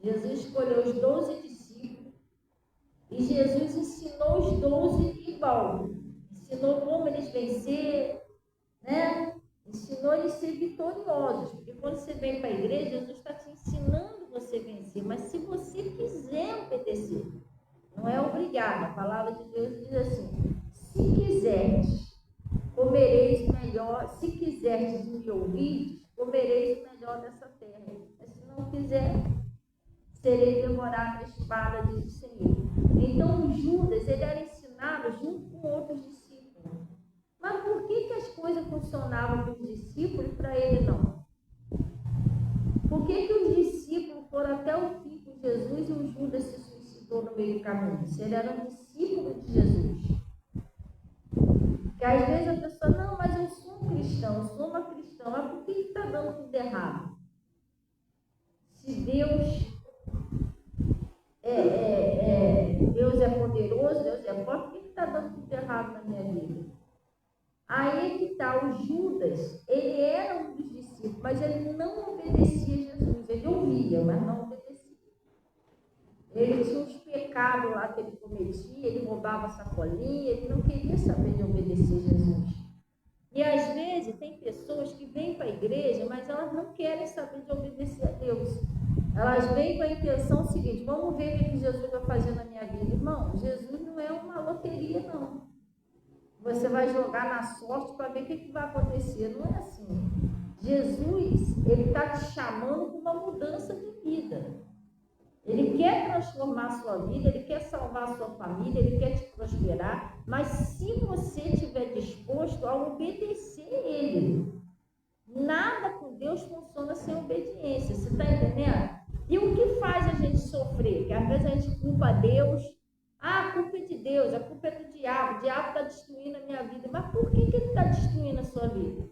Jesus escolheu os 12 discípulos e Jesus ensinou os 12 igual. Ensinou como eles vencer, né? Ensinou eles a ser vitoriosos. Porque quando você vem para a igreja, Jesus está te ensinando você vencer. Mas se você quiser obedecer, não é obrigado. A palavra de Deus diz assim: se quiseres, comereis melhor. Se quiseres me ouvir, comereis melhor dessa terra. Mas se não quiser, serei devorado à espada, diz o Senhor. Então, Judas, ele era ensinado junto com outros discípulos. Mas por que as coisas funcionavam para os discípulos e para ele não? Por que os discípulos foram até o fim com Jesus e o Judas se suicidou no meio do caminho? Se ele era um discípulo de Jesus. Porque às vezes a pessoa, não, mas eu sou um cristão, eu sou uma cristã, mas por que está dando tudo errado? Se Deus Deus é poderoso, Deus é forte, por que está dando tudo errado na minha vida? Aí é que está, o Judas, ele era um dos discípulos, mas ele não obedecia a Jesus, ele ouvia, mas não obedecia. Ele tinha uns pecados lá que ele cometia, ele roubava sacolinha, ele não queria saber de obedecer a Jesus. E às vezes tem pessoas que vêm para a igreja, mas elas não querem saber de obedecer a Deus. Elas vêm com a intenção seguinte: vamos ver o que Jesus vai fazer na minha vida. Irmão, Jesus não é uma loteria, não. Você vai jogar na sorte para ver o que vai acontecer. Não é assim. Jesus, ele está te chamando para uma mudança de vida. Ele quer transformar a sua vida, ele quer salvar a sua família, ele quer te prosperar, mas se você estiver disposto a obedecer a ele, nada com Deus funciona sem obediência. Você está entendendo? E o que faz a gente sofrer? Que às vezes a gente culpa Deus. Ah, a culpa é de Deus, a culpa é do diabo. O diabo está destruindo a minha vida. Mas por que ele está destruindo a sua vida?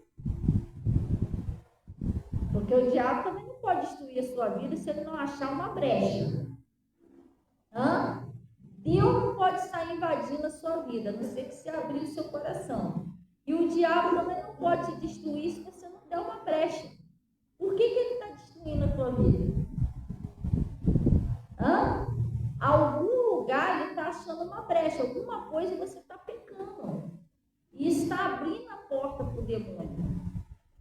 Porque o diabo também não pode destruir a sua vida se ele não achar uma brecha. Deus não pode sair invadindo a sua vida, a não ser que você abrir o seu coração. E o diabo também não pode te destruir se você não der uma brecha. Por que ele está destruindo a tua vida? Algum lugar ele está achando uma brecha, alguma coisa você está pecando. E está abrindo a porta para o demônio.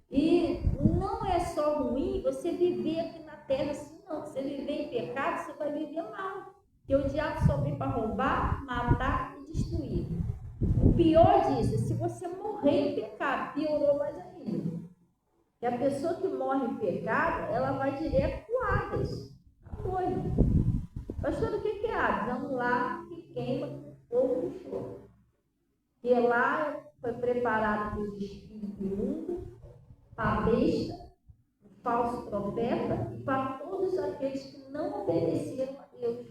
E não é só ruim você viver aqui na terra assim, não. Se você viver em pecado, você vai viver mal. Porque o diabo só vem para roubar, matar e destruir. O pior disso é se você morrer em pecado, piorou mais ainda. Porque a pessoa que morre em pecado, ela vai direto para o Hades. Foi. Pastor, o que é Hades? Vamos lá, que queima com fogo e choro. E lá foi preparado para os espíritos imundos, para a besta, o falso profeta e para todos aqueles que não obedeceram a Deus.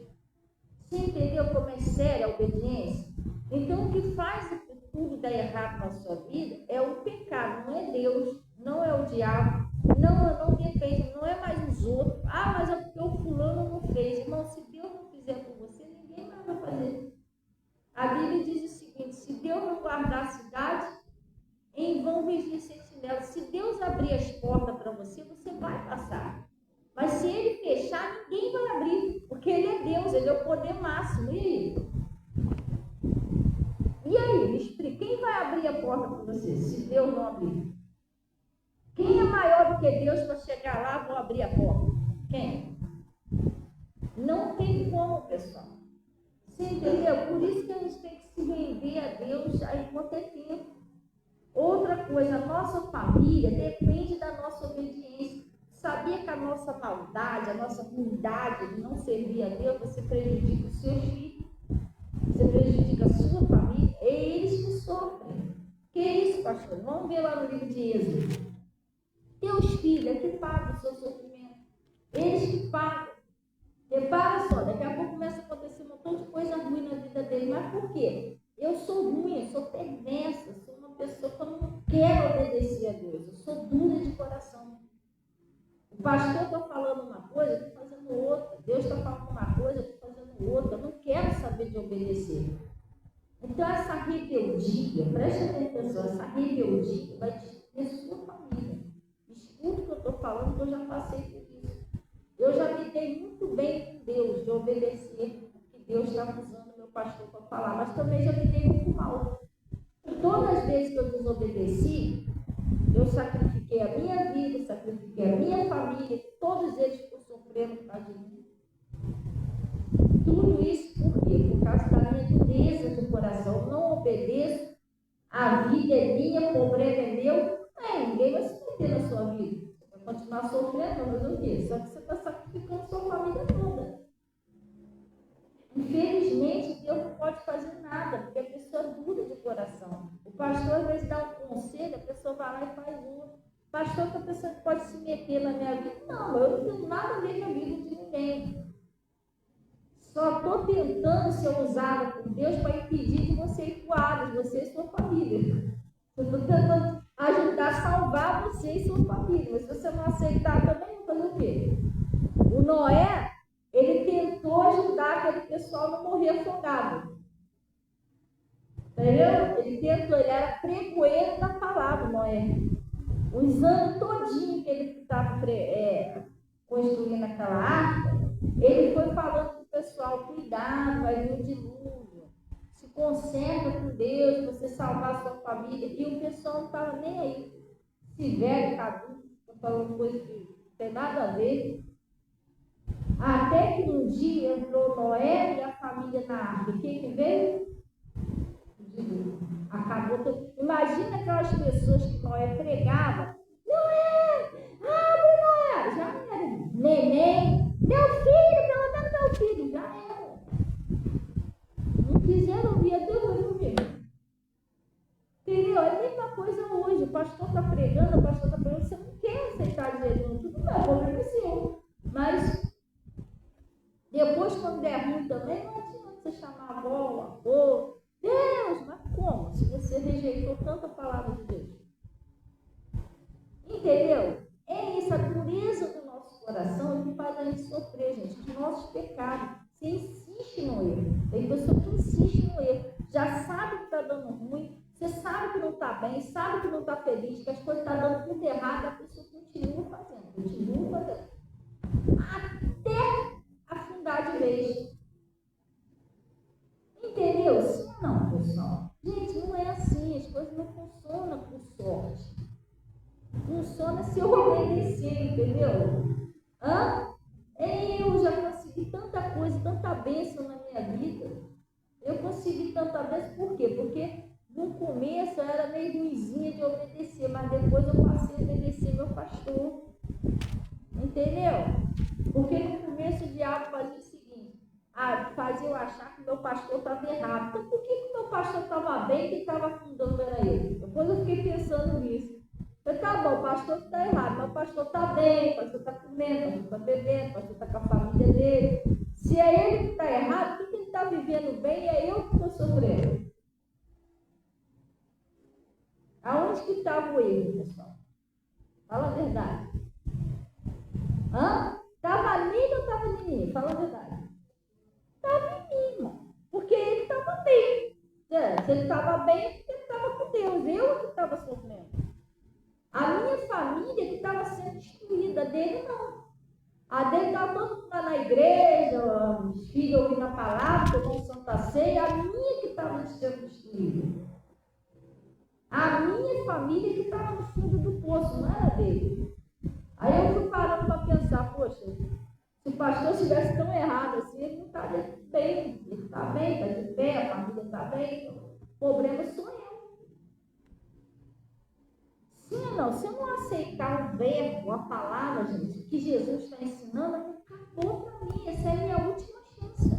Você entendeu como é séria a obediência? Então, o que faz tudo dar errado na sua vida é o pecado, não é Deus, não é o diabo, não depende, não é mais os outros. Ah, mas é porque o fulano não fez. Irmão, se Deus não fizer por você, ninguém mais vai fazer. A Bíblia diz o seguinte: se Deus não guardar a cidade, em vão vigia sentinela. Se Deus abrir as portas para você, você vai passar. Mas se ele fechar, ninguém vai abrir, porque ele é Deus, ele é o poder máximo. E aí, me explica, quem vai abrir a porta para você, se Deus não abrir? Quem é maior do que Deus para chegar lá e vou abrir a porta? Quem? Não tem como, pessoal. Você entendeu? Por isso que a gente tem que se render a Deus aí enquanto é tempo. Outra coisa, a nossa família depende da nossa obediência. Sabia que a nossa maldade, a nossa ruindade de não servir a Deus, você prejudica os seus filhos, você prejudica a sua família, é eles que sofrem. Que é isso, pastor? Vamos ver lá no livro de Êxodo. Teus filhos é que pagam o seu sofrimento. Eles que pagam. Repara só, daqui a pouco começa a acontecer um montão de coisa ruim na vida dele. Mas por quê? Eu sou ruim, eu sou perversa, eu sou uma pessoa que eu não quero obedecer a Deus. Eu sou dura de coração. O pastor está falando uma coisa, eu estou fazendo outra. Deus está falando uma coisa, eu estou fazendo outra. Eu não quero saber de obedecer. Então, essa rebeldia, preste atenção, essa rebeldia vai destruir a sua família. Escuta o que eu estou falando, que eu já passei por isso. Eu já me dei muito bem bem com Deus, de obedecer o que Deus estava usando o meu pastor para falar, mas também já me dei muito mal. Todas as vezes que eu desobedeci, eu sacrifiquei a minha vida, sacrifiquei a minha família, todos eles por sofrendo por causa de mim. Tudo isso por quê? Por causa da minha dureza de coração. Eu não obedeço, a vida é minha, o problema é meu. Ninguém vai se meter na sua vida. Você vai continuar sofrendo, mas o quê? Só que você está sacrificando a sua família toda. Infelizmente, Deus não pode fazer nada, porque a pessoa é dura de coração. O pastor, às vezes, dá um conselho, a pessoa vai lá e faz outro. Pastor, que a pessoa pode se meter na minha vida. Não, eu não tenho nada a ver com a vida de ninguém. Só estou tentando ser usada por Deus para impedir de você ir para o Hades, você e sua família. Eu estou tentando ajudar a salvar você e sua família. Mas se você não aceitar também, vou fazer o quê? O Noé, ele tentou ajudar aquele pessoal a não morrer afogado. Entendeu? Ele tentou, ele era pregoeiro da palavra, Noé. Os anos todinhos que ele estava construindo aquela arca, ele foi falando para o pessoal, cuidado, vai vir o dilúvio, se concentra com Deus, você salvar a sua família, e o pessoal não estava nem aí, se velho, adulto, falando coisas que não tem nada a ver, até que um dia entrou Noé e a família na arca, o que veio? O dilúvio, acabou tudo. Imagina aquelas pessoas que Noé pregava, Noé, abre Noé, já era, neném, meu filho, pelo menos meu filho, já era. Não quiseram ouvir, até hoje não viu. Entendeu? É a mesma coisa hoje, o pastor está pregando, você não quer aceitar Jesus, tudo bem, problema é seu. Mas, depois quando der ruim também, não adianta você chamar a avó, o avô, Deus, mas como? Se você rejeitou tanta palavra de Deus. Entendeu? É isso, a dureza do nosso coração que faz a gente sofrer, gente, os nossos pecados. Você insiste no erro. Tem pessoa que insiste no erro. Já sabe que está dando ruim, você sabe que não está bem, sabe que não está feliz, que as coisas estão dando tudo errado, a pessoa continua fazendo. Até afundar de vez. Entendeu? Sim ou não, pessoal? Gente, não é assim, as coisas não funcionam por sorte. Funciona se eu obedecer, entendeu? Eu já consegui tanta coisa, tanta bênção na minha vida. Eu consegui tanta bênção, por quê? Porque no começo eu era meio ruizinha de obedecer, mas depois eu passei a obedecer meu pastor. Entendeu? Porque no começo o diabo fazia o seguinte, fazia eu achar que meu pastor estava errado. Então por que o meu pastor estava bem e quem estava afundando era ele? Depois eu fiquei pensando nisso. Eu, tá bom, o pastor está errado, mas o pastor está bem, o pastor está comendo, o pastor está bebendo, o pastor está com a família dele. Se é ele que está errado, por que ele está vivendo bem e é eu que estou sofrendo? Aonde que estava o erro, pessoal? Fala a verdade. Estava em mim ou estava em mim? Fala a verdade. Estava em mim, irmão. Porque ele estava bem. Se ele estava bem, porque ele estava com Deus. Eu que estava sofrendo. A minha família que estava sendo destruída, a dele não. A dele estava todo mundo lá na igreja, os filhos ouvindo a palavra, tomando Santa Ceia, a minha que estava sendo destruída. A minha família que estava no fundo do poço, não era dele. Aí eu fui parando para pensar, poxa, se o pastor estivesse tão errado assim, ele não estaria bem, ele está bem, está de pé, a família está bem, o problema sou eu. Sim ou não? Se eu não aceitar o verbo, a palavra, gente, que Jesus está ensinando, acabou para mim. Essa é a minha última chance.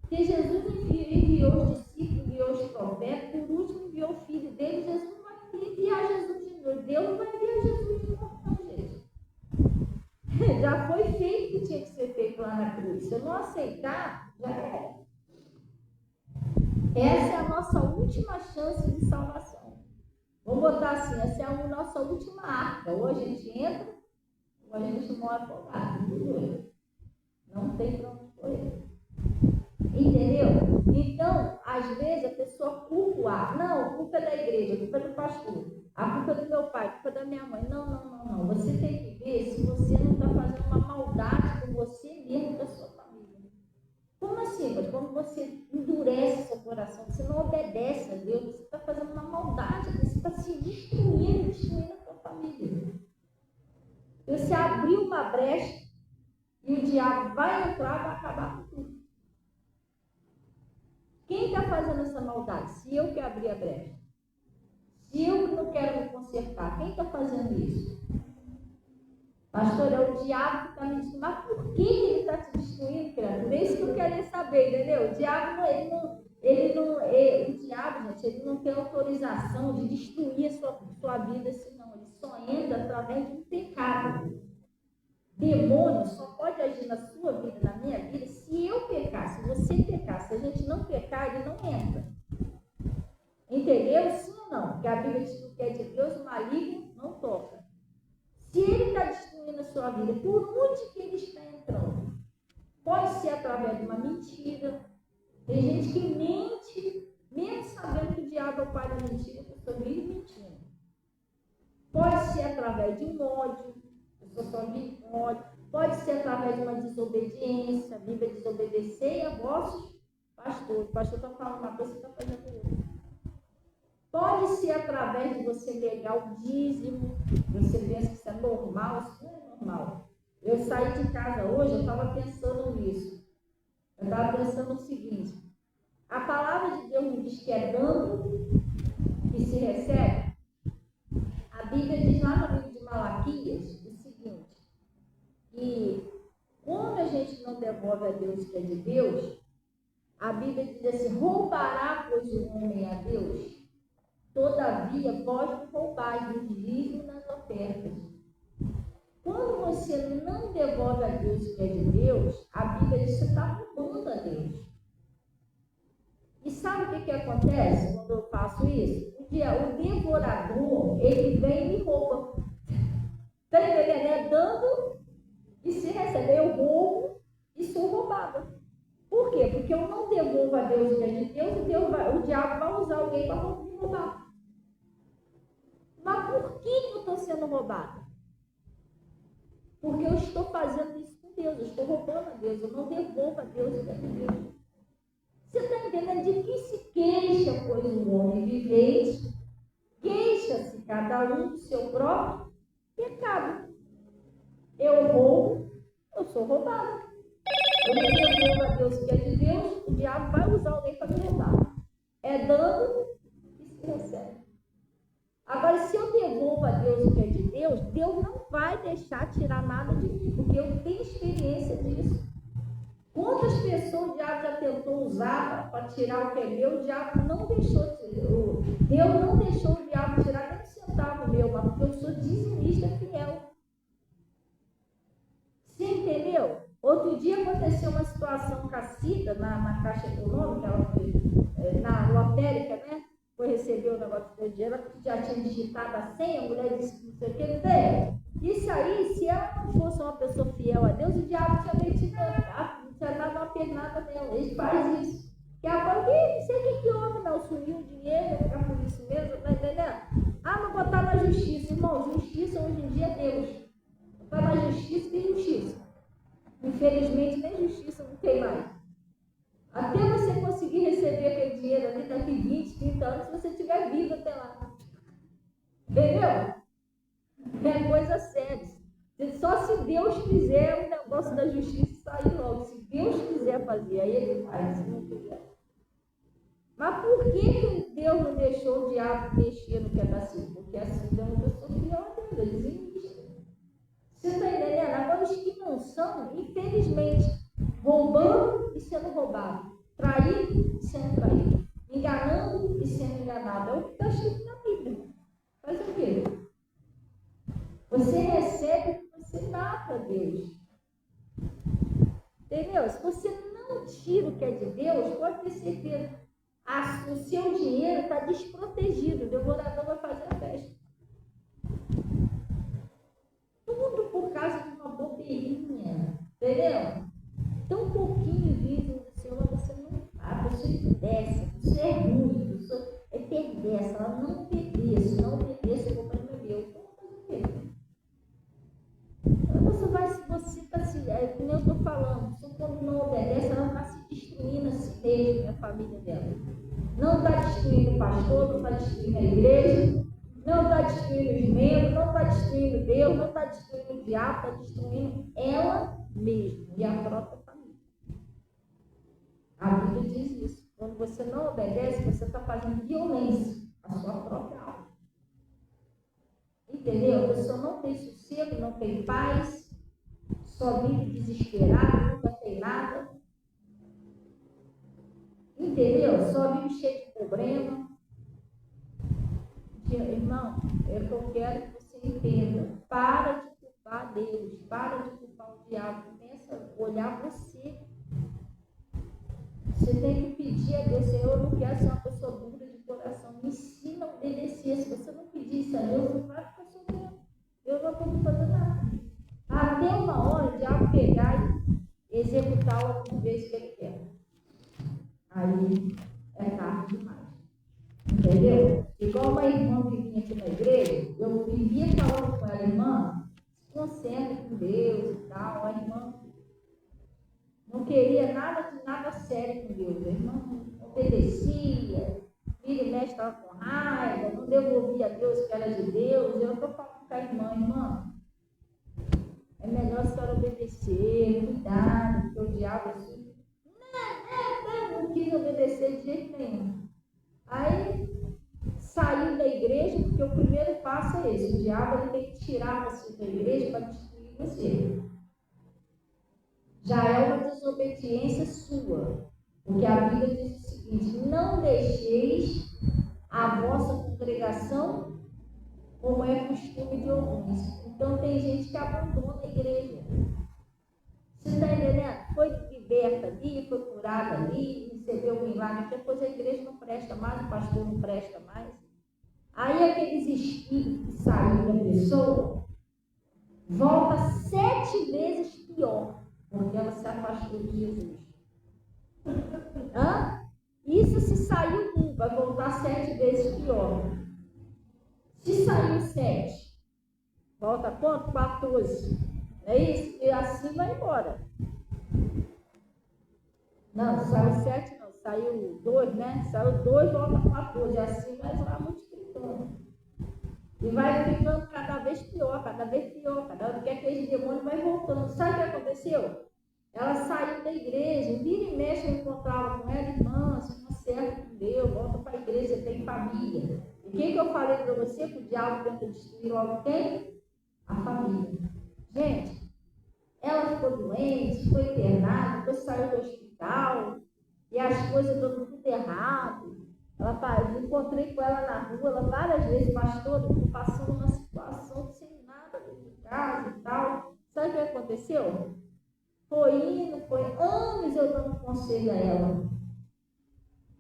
Porque Jesus enviou os discípulos, enviou os profetas, por último enviou o filho dele. Jesus não vai enviar Jesus de novo. Deus não vai enviar Jesus de novo, não, gente. Já foi feito o que tinha que ser feito lá na cruz. Se eu não aceitar, já era. Essa é a nossa última chance de salvação. Vamos botar assim, essa é a nossa última arca. Ou a gente entra, ou a gente morre afogado. Não tem para onde correr. Entendeu? Então, às vezes a pessoa culpa o ar. Não, a culpa é da igreja, a culpa é do pastor, a culpa é do meu pai, a culpa é da minha mãe. Não. Você tem que ver se você não está fazendo uma maldade com você mesmo e da sua família. Como assim? Mas quando você endurece seu coração, você não obedece a Deus, você está fazendo uma maldade, você está se destruindo a sua família. Você abriu uma brecha e o diabo vai entrar e vai acabar com tudo. Quem está fazendo essa maldade? Se eu que abri a brecha. Se eu que não quero me consertar, quem está fazendo isso? Pastor, é o diabo que está me destruindo. Mas por que ele está te destruindo, criatura? É isso que eu quero saber, entendeu? O diabo, o diabo, gente, ele não tem autorização de destruir a sua vida assim, não. Ele só entra através de um pecado. Demônio só pode agir na sua vida, na minha vida, se eu pecar, se você pecar. Se a gente não pecar, ele não entra. Entendeu? Sim ou não? Porque a Bíblia diz que o que é de Deus, o maligno não toca. Se ele está destruindo a sua vida, por onde que ele está entrando? Pode ser através de uma mentira. Tem gente que mente, mesmo sabendo que o diabo é o pai da mentira, que eu estou mentindo. Pode ser através de um ódio, eu só vivo com ódio. Pode ser através de uma desobediência. A Bíblia diz: obedecei a vossos pastores. O pastor está falando uma coisa, você está fazendo outra. Pode ser através de você negar o dízimo. Você pensa que isso é normal, isso não é normal. Eu saí de casa hoje, eu estava pensando nisso. Eu estava pensando no seguinte: a palavra de Deus me diz que é dando que se recebe. A Bíblia diz lá no livro de Malaquias o seguinte: que quando a gente não devolve a Deus o que é de Deus, a Bíblia diz assim: roubará, pois, o homem a Deus? Todavia, pode roubar no dízimo e nas ofertas. Quando você não devolve a Deus o que é de Deus, a Bíblia diz que você está roubando a Deus. E sabe o que acontece quando eu faço isso? O devorador, ele vem e me rouba. Está entendendo? É dando e se recebe. Eu roubo e sou roubada. Por quê? Porque eu não devolvo a Deus o que é de Deus, o diabo vai usar alguém para me roubar. Mas por que eu estou sendo roubada? Porque eu estou fazendo isso com Deus, eu estou roubando a Deus, eu não devolvo a Deus o que é de Deus. Você está entendendo? De que se queixa, pois, o homem vivente, queixa-se cada um do seu próprio pecado. Eu roubo, eu sou roubada. Eu não devolvo a Deus o que é de Deus, o diabo vai usar alguém para me roubar. É dando e se recebe. Agora, se eu devolvo a Deus o que é de Deus, Deus não vai deixar tirar nada de mim, porque eu tenho experiência disso. Quantas pessoas o diabo já tentou usar para tirar o que é meu, o diabo não deixou, Deus não deixou o diabo tirar nem um centavo meu, mas porque eu sou dizimista fiel. Você entendeu? Outro dia aconteceu uma situação com a Cida na Caixa Econômica, ela foi na lotérica, né? Foi receber o negócio do dinheiro, ela já tinha digitado a senha, a mulher disse que não sei o que, não tem. Isso aí, se ela não fosse uma pessoa fiel a Deus, o diabo tinha metido, tinha dado uma pernada nela. Ele faz isso. Que agora, não sei o que houve, não, sumiu o dinheiro, ficar por isso mesmo, tá entendendo? Mas botar na justiça, irmão, justiça hoje em dia é Deus. Botar na justiça tem justiça. Infelizmente, nem justiça não tem mais. Até você conseguir receber aquele dinheiro ali daqui 20, 30 anos, se você estiver vivo até lá. Entendeu? É coisa séria. Só se Deus quiser o negócio da justiça sair logo. Se Deus quiser fazer, aí ele faz. Se não quiser. Mas por que Deus não deixou o diabo mexer no que é da Cida? Porque assim Deus não pessoa fiel a Deus, eles existem. Você está entendendo? Agora os que não são, infelizmente, roubando e sendo roubado, traindo e sendo traído, enganando e sendo enganado. É o que está escrito na Bíblia. Faz o quê? Você recebe o que você dá para Deus. Entendeu? Se você não tira o que é de Deus, pode ter certeza, o seu dinheiro está desprotegido. O devorador vai fazer a festa. Tudo por causa de uma bobeirinha. Entendeu? Tão pouquinho vive do Senhor, você não. A pessoa desce, você é ruim, a pessoa é perversa, ela não obedece, não obedece, eu vou para o meu. Então, fazer o quê? Você está se. Como eu estou falando, se quando não obedece, ela está se destruindo a si mesma e a família dela. Não está destruindo o pastor, não está destruindo a igreja, não está destruindo os membros, não está destruindo Deus, não está destruindo o diabo, está destruindo ela mesma e a própria família. A Bíblia diz isso. Quando você não obedece, você está fazendo violência à sua própria alma. Entendeu? A pessoa não tem sossego, não tem paz, só vive desesperada, nunca tem nada. Entendeu? Só vive cheio de problema. Irmão, é o que eu quero que você entenda. Para de culpar Deus, para de culpar o diabo. Começa a olhar você. Você tem que pedir a Deus, Senhor, eu não quero ser uma pessoa dura de coração. Me ensina a obedecer. Se você não pedir isso a Deus, você vai ficar sofrendo. Eu não estou fazendo nada. Até uma hora o diabo pegar e executar alguma vez que ele quer. Aí é tarde demais. Entendeu? Igual uma irmã que vinha aqui na igreja, eu vivia falando com ela, irmã, se concentre com Deus e tal. A irmã não queria nada sério com Deus. A irmã não obedecia, vira e mexe, estava com raiva, não devolvia a Deus que era de Deus. Eu estou falando com a irmã, é melhor a senhora obedecer, cuidado, porque o diabo assim, não quis obedecer de jeito nenhum. Aí saiu da igreja, porque o primeiro passo é esse: o diabo ele tem que tirar você da igreja para destruir você. Já é uma desobediência sua, porque a Bíblia diz o seguinte: não deixeis a vossa congregação como é costume de alguns. Então tem gente que abandona a igreja. Você está entendendo? Foi liberta ali, foi curada ali, recebeu um milagre, depois a igreja não presta mais, o pastor não presta mais. Aí aqueles espíritos que saíram da pessoa volta 7 vezes pior, porque ela se afastou de Jesus. Isso se saiu um, vai voltar 7 vezes pior. Se saiu 7, volta quanto? 14. É isso? E assim vai embora. Não, saiu 7 não, saiu 2, né? Saiu 2, volta 14. Assim vai lá multiplicando. E vai ficando cada vez pior, cada vez pior. Cada vez que aquele demônio vai voltando. Sabe o que aconteceu? Ela saiu da igreja, vira e mexe, eu encontrava com ela, irmã, se conserta com Deus, volta para a igreja, tem família. E o que eu falei para você? Que o diabo tenta destruir logo quem? A família. Gente, ela ficou doente, foi internada, depois saiu do hospital, e as coisas dando tudo errado. Eu encontrei com ela na rua, ela várias vezes, pastor, eu estou passando uma situação sem nada dentro de casa e tal. Sabe o que aconteceu? Foi anos eu dando conselho a ela.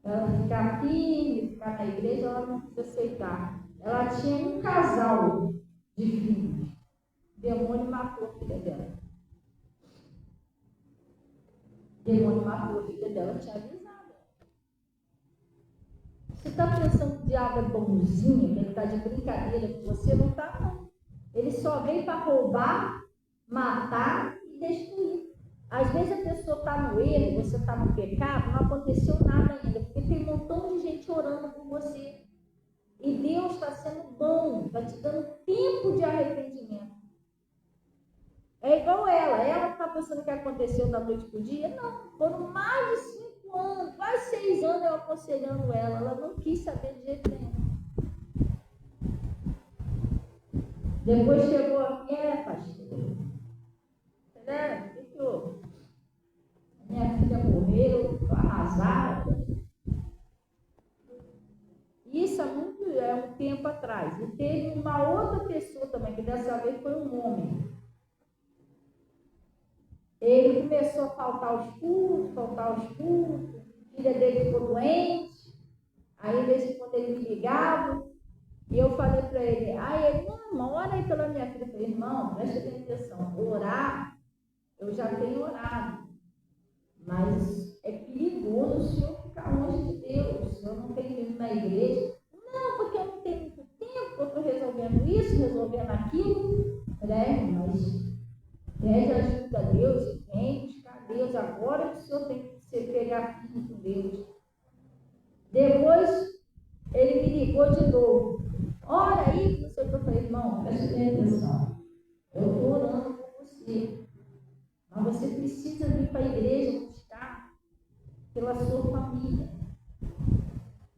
Ela ficar firme, ficar na igreja, ela não quis aceitar. Ela tinha um casal de filhos. O demônio matou a filha dela. O demônio matou a filha dela, eu tinha avisado. Você está pensando que o diabo é bonzinho, que ele está de brincadeira com você? Não está, não. Ele só vem para roubar, matar e destruir. Às vezes a pessoa está no erro, você está no pecado, não aconteceu nada ainda, porque tem um montão de gente orando por você. E Deus está sendo bom, está te dando tempo de arrependimento. É igual ela está pensando que aconteceu da noite para o dia? Não, foram mais de 5 anos, quase 6 anos eu aconselhando ela não quis saber de jeito nenhum. Depois chegou aqui, pastor, né? O que houve? Minha filha morreu, estou arrasada. Isso é um tempo atrás. E teve uma outra pessoa também, que dessa vez foi um homem. Ele começou a faltar os cultos, a filha dele ficou doente, aí de vez em quando ele me ligava, e eu falei para ele, não, ora aí pela minha filha. Eu falei, irmão, presta atenção, orar, eu já tenho orado, mas é perigoso o senhor ficar longe de Deus, o senhor não tem vindo na igreja. Não, porque eu não tenho muito tempo, eu estou resolvendo isso, resolvendo aquilo, né? Mas pede ajuda a Deus, vem buscar agora que o senhor tem que se pegar firme com Deus. Depois, ele me ligou de novo. Ora aí, não sei o que eu falei, irmão, preste bem atenção. Eu estou orando por você. Mas você precisa vir para a igreja buscar pela sua família.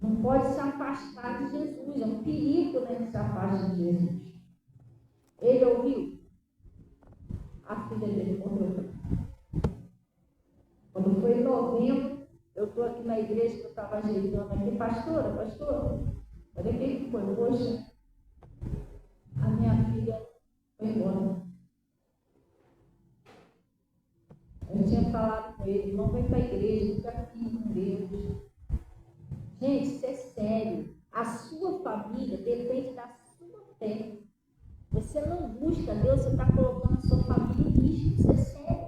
Não pode se afastar de Jesus. É um perigo, né, que se afaste de Jesus. Ele ouviu. A filha dele morreu. Quando foi em novembro, eu estou aqui na igreja que eu estava ajeitando aqui. Pastora, olha o que foi. Poxa, a minha filha foi embora. Eu tinha falado com ele, não vem para a igreja, fica aqui com Deus. Gente, isso é sério. A sua família depende da sua fé. Você não busca Deus, você está colocando a sua família em risco, isso é sério.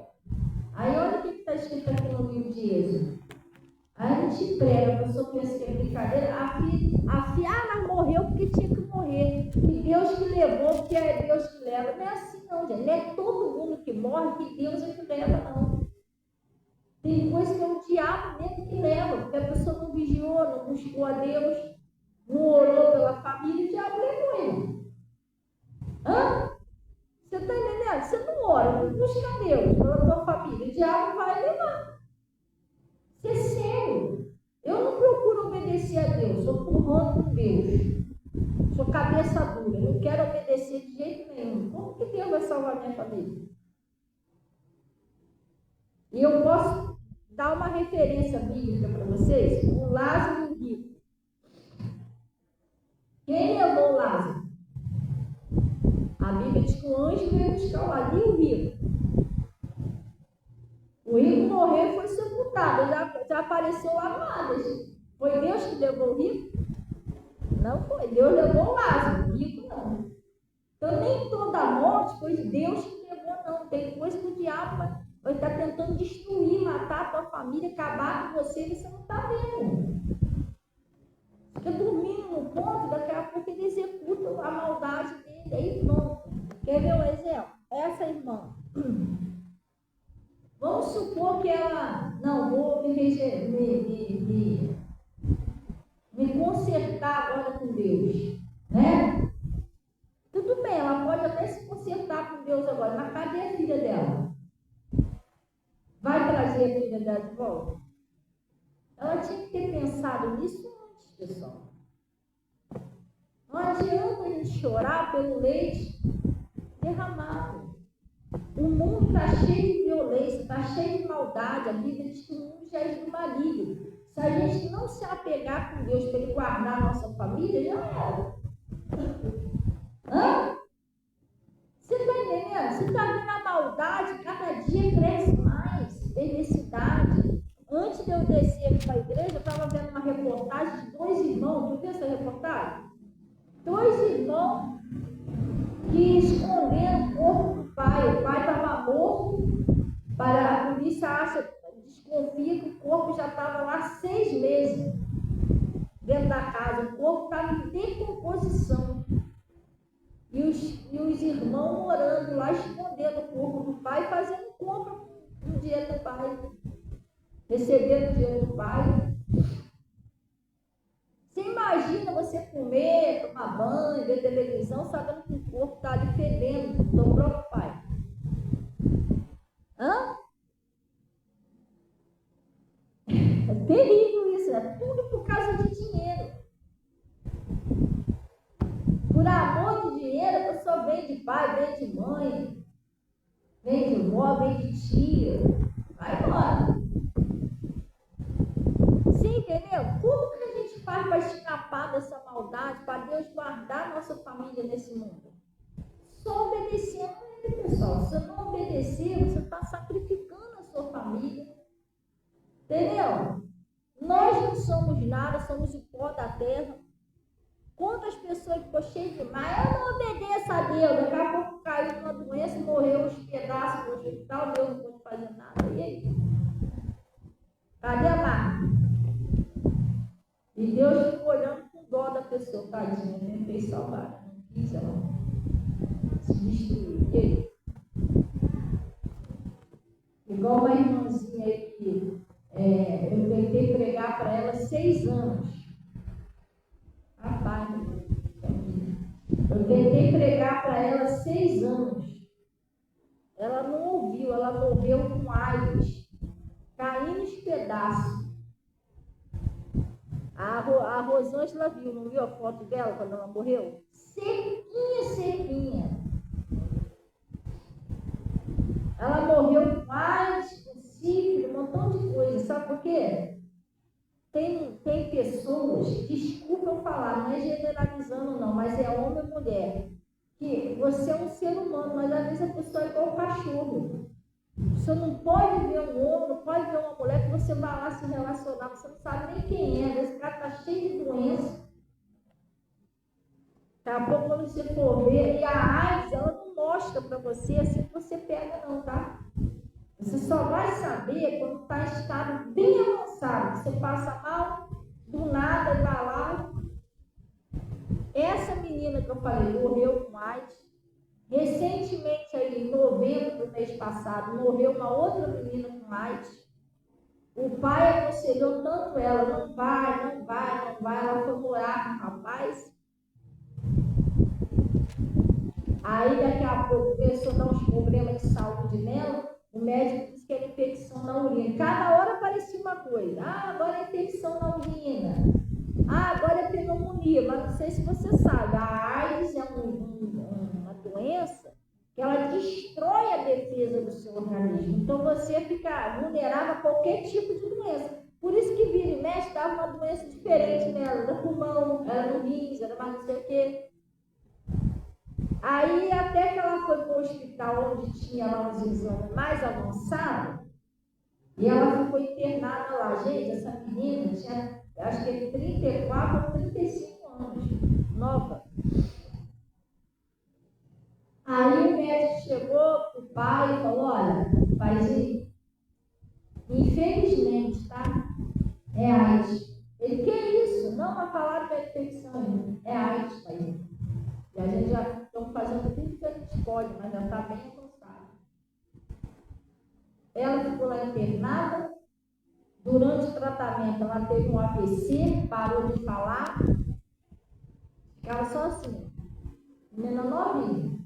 Aí olha o que está escrito aqui no livro de Êxodo. Aí a gente prega, a pessoa pensa que é brincadeira, a filha, mas morreu porque tinha que morrer. Que Deus que levou, porque é Deus que leva. Não é assim não, gente. Não é todo mundo que morre que Deus é que leva, não. Tem coisa que é o diabo mesmo que leva, porque a pessoa não vigiou, não buscou a Deus, não orou pela família, o diabo levou ele. Hã? Você está entendendo? Você não ora, não busca a Deus pela tua família, o diabo vai levar. Isso é sério. Eu não procuro obedecer a Deus, sou currando com Deus. Sou cabeça dura, não quero obedecer de jeito nenhum. Como que Deus vai salvar minha família? E eu posso dar uma referência bíblica para vocês, o Lázaro e o rico. Quem levou o Lázaro? A Bíblia diz que o anjo veio buscar o Lázaro e o rico. O rico morreu e foi sepultado, já apareceu lá no Hades. Foi Deus que levou o rico? Não foi, Deus levou o Lázaro, o rico não. Então nem toda morte foi Deus que levou, não. Tem coisa que o diabo vai estar tentando destruir, matar a tua família, acabar com você, e você não está vendo. Fica dormindo no ponto, daqui a pouco ele executa a maldade dele, aí pronto. Quer ver um exemplo? Essa irmã. Vamos supor que ela, não, vou me consertar agora com Deus, né? Tudo bem, ela pode até se consertar com Deus agora, mas cadê a filha dela? Vai trazer a filha dela de volta? Ela tinha que ter pensado nisso antes, pessoal. Não adianta a gente chorar pelo leite derramado. O mundo está cheio de violência, está cheio de maldade. A Bíblia diz que o mundo já é do maligno. Se a gente não se apegar com Deus para Ele guardar a nossa família, já era. Hã? Você está entendendo? Você está vendo a maldade, cada dia cresce mais, perversidade. Antes de eu descer aqui para a igreja, eu estava vendo uma reportagem de 2 irmãos. Tu viu essa reportagem? 2 irmãos que esconderam o corpo do pai. O pai estava morto, a polícia desconfia que o corpo já estava lá 6 meses dentro da casa. O corpo estava em decomposição. E os irmãos orando lá, escondendo o corpo do pai, fazendo compra no dinheiro do pai, recebendo o dinheiro do pai. Você imagina você comer, tomar banho, ver televisão, sabendo que o corpo está ali fedendo do seu próprio pai. Hã? É terrível isso, é tudo por causa de dinheiro. Por amor de dinheiro, a pessoa vem de pai, vem de mãe, vem de avó, vem de tia, vai embora. Sim, entendeu? Como que a gente faz para escapar dessa maldade, para Deus guardar a nossa família nesse mundo? Só obedecendo a Ele, pessoal. Se você não obedecer, você está sacrificando a sua família. Entendeu? Nós não somos nada, somos o pó da terra. Quantas pessoas ficou cheias de mar, eu não obedeço a Deus, daqui a pouco caiu numa doença, morreu uns pedaços no hospital, Deus não pode fazer nada. E aí? Cadê a marca? E Deus ficou olhando com dó da pessoa, tadinha, nem fez salvar, não quis ela se destruir. E aí? Igual uma irmã irmãzinha aí que eu tentei pregar para ela 6 anos. Rapaz, eu tentei pregar para ela 6 anos. Ela não ouviu, ela morreu com AIDS, caindo em pedaços. A Rosângela viu, não viu a foto dela quando ela morreu? Sequinha, sequinha. Ela morreu com AIDS, com sífilis, um montão de coisa. Sabe por quê? Tem pessoas, desculpa eu falar, não é generalizando não, mas é homem ou mulher, que você é um ser humano, mas às vezes a pessoa é igual um cachorro. Você não pode ver um homem, não pode ver uma mulher que você vai lá se relacionar, você não sabe nem quem é, esse cara está cheio de doença. Daqui a pouco quando você for ver, e a AIDS, ela não mostra para você assim que você pega não, tá? Você só vai saber quando está em estado bem avançado. Você passa mal, do nada, e vai lá. Essa menina que eu falei morreu com AIDS. Recentemente, aí, em novembro do mês passado, morreu uma outra menina com AIDS. O pai aconselhou tanto ela, não vai, não vai, não vai. Ela foi morar com o rapaz. Aí, daqui a pouco, começou a dar uns problemas de saúde nela. O médico disse que era infecção na urina. Cada hora aparecia uma coisa. Agora é infecção na urina. Agora é pneumonia. Mas não sei se você sabe, a AIDS é uma doença que ela destrói a defesa do seu organismo. Então você fica vulnerável a qualquer tipo de doença. Por isso que vira e mexe, dava uma doença diferente nela. Era pulmão, era no rins, era mais não sei o quê. Aí, até que ela foi para o hospital onde tinha lá os exames mais avançados, e ela ficou internada lá. Gente, essa menina tinha, acho que 34 ou 35 anos, nova. Aí o médico chegou para o pai e falou, olha, paizinho, infelizmente, tá? É AIDS. Ele, que isso? Não, mas falaram que é infecção. É AIDS, paizinho. E a gente já estamos fazendo tudo que a gente pode, mas já está bem avançado. Ela ficou lá internada. Durante o tratamento, ela teve um AVC, parou de falar. Ficava só assim. Menina novinha.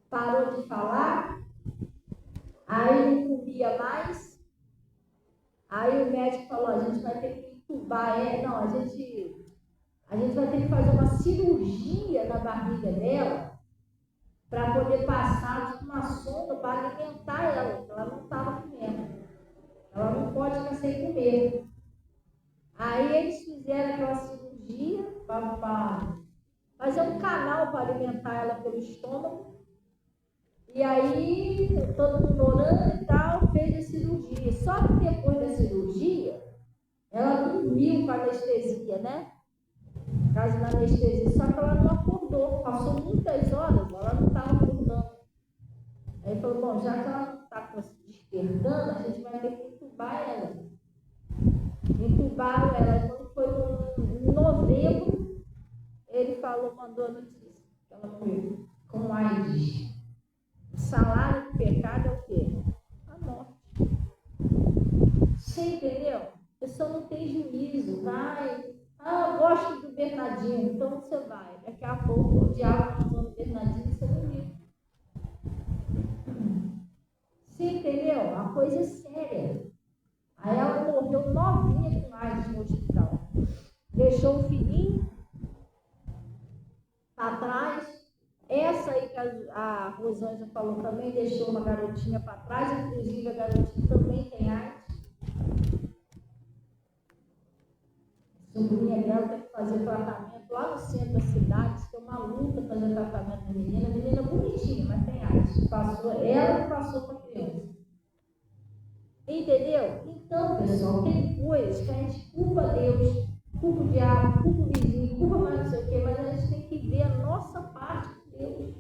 Parou de falar. Aí não comia mais. Aí o médico falou, a gente vai ter que entubar. Não, a gente vai ter que fazer uma cirurgia na barriga dela para poder passar uma sonda para alimentar ela, porque ela não estava comendo. Ela não pode ficar sem comer. Aí eles fizeram aquela cirurgia para fazer um canal para alimentar ela pelo estômago. E aí, todo mundo orando e tal, fez a cirurgia. Só que depois da cirurgia, ela dormiu com anestesia, né? Caso da anestesia, só que ela não acordou, passou muitas horas, ela não estava acordando. Aí falou, bom, já que ela não está despertando, a gente vai ter que entubar ela. Entubaram ela, quando foi em novembro, ele falou, mandou a notícia, que ela morreu com AIDS. O salário do pecado é o quê? A morte. Você entendeu? A pessoa não tem juízo, vai... eu gosto do Bernardinho, então você vai. Daqui a pouco o diabo mandou o Bernardinho e você não viu. Você entendeu? Uma coisa séria. Aí ela morreu novinha com AIDS no hospital. Deixou o filhinho para trás. Essa aí que a Rosângela falou também, deixou uma garotinha para trás, inclusive a garotinha também tem AIDS. A sobrinha dela tem que fazer tratamento lá no centro da cidade, que é uma luta fazer tratamento da menina. A menina bonitinha, mas tem AIDS. Ela passou para a criança. Entendeu? Então, pessoal, tem coisas que a gente culpa Deus, culpa o diabo, culpa o vizinho, culpa mais não sei o quê, mas a gente tem que ver a nossa parte com Deus.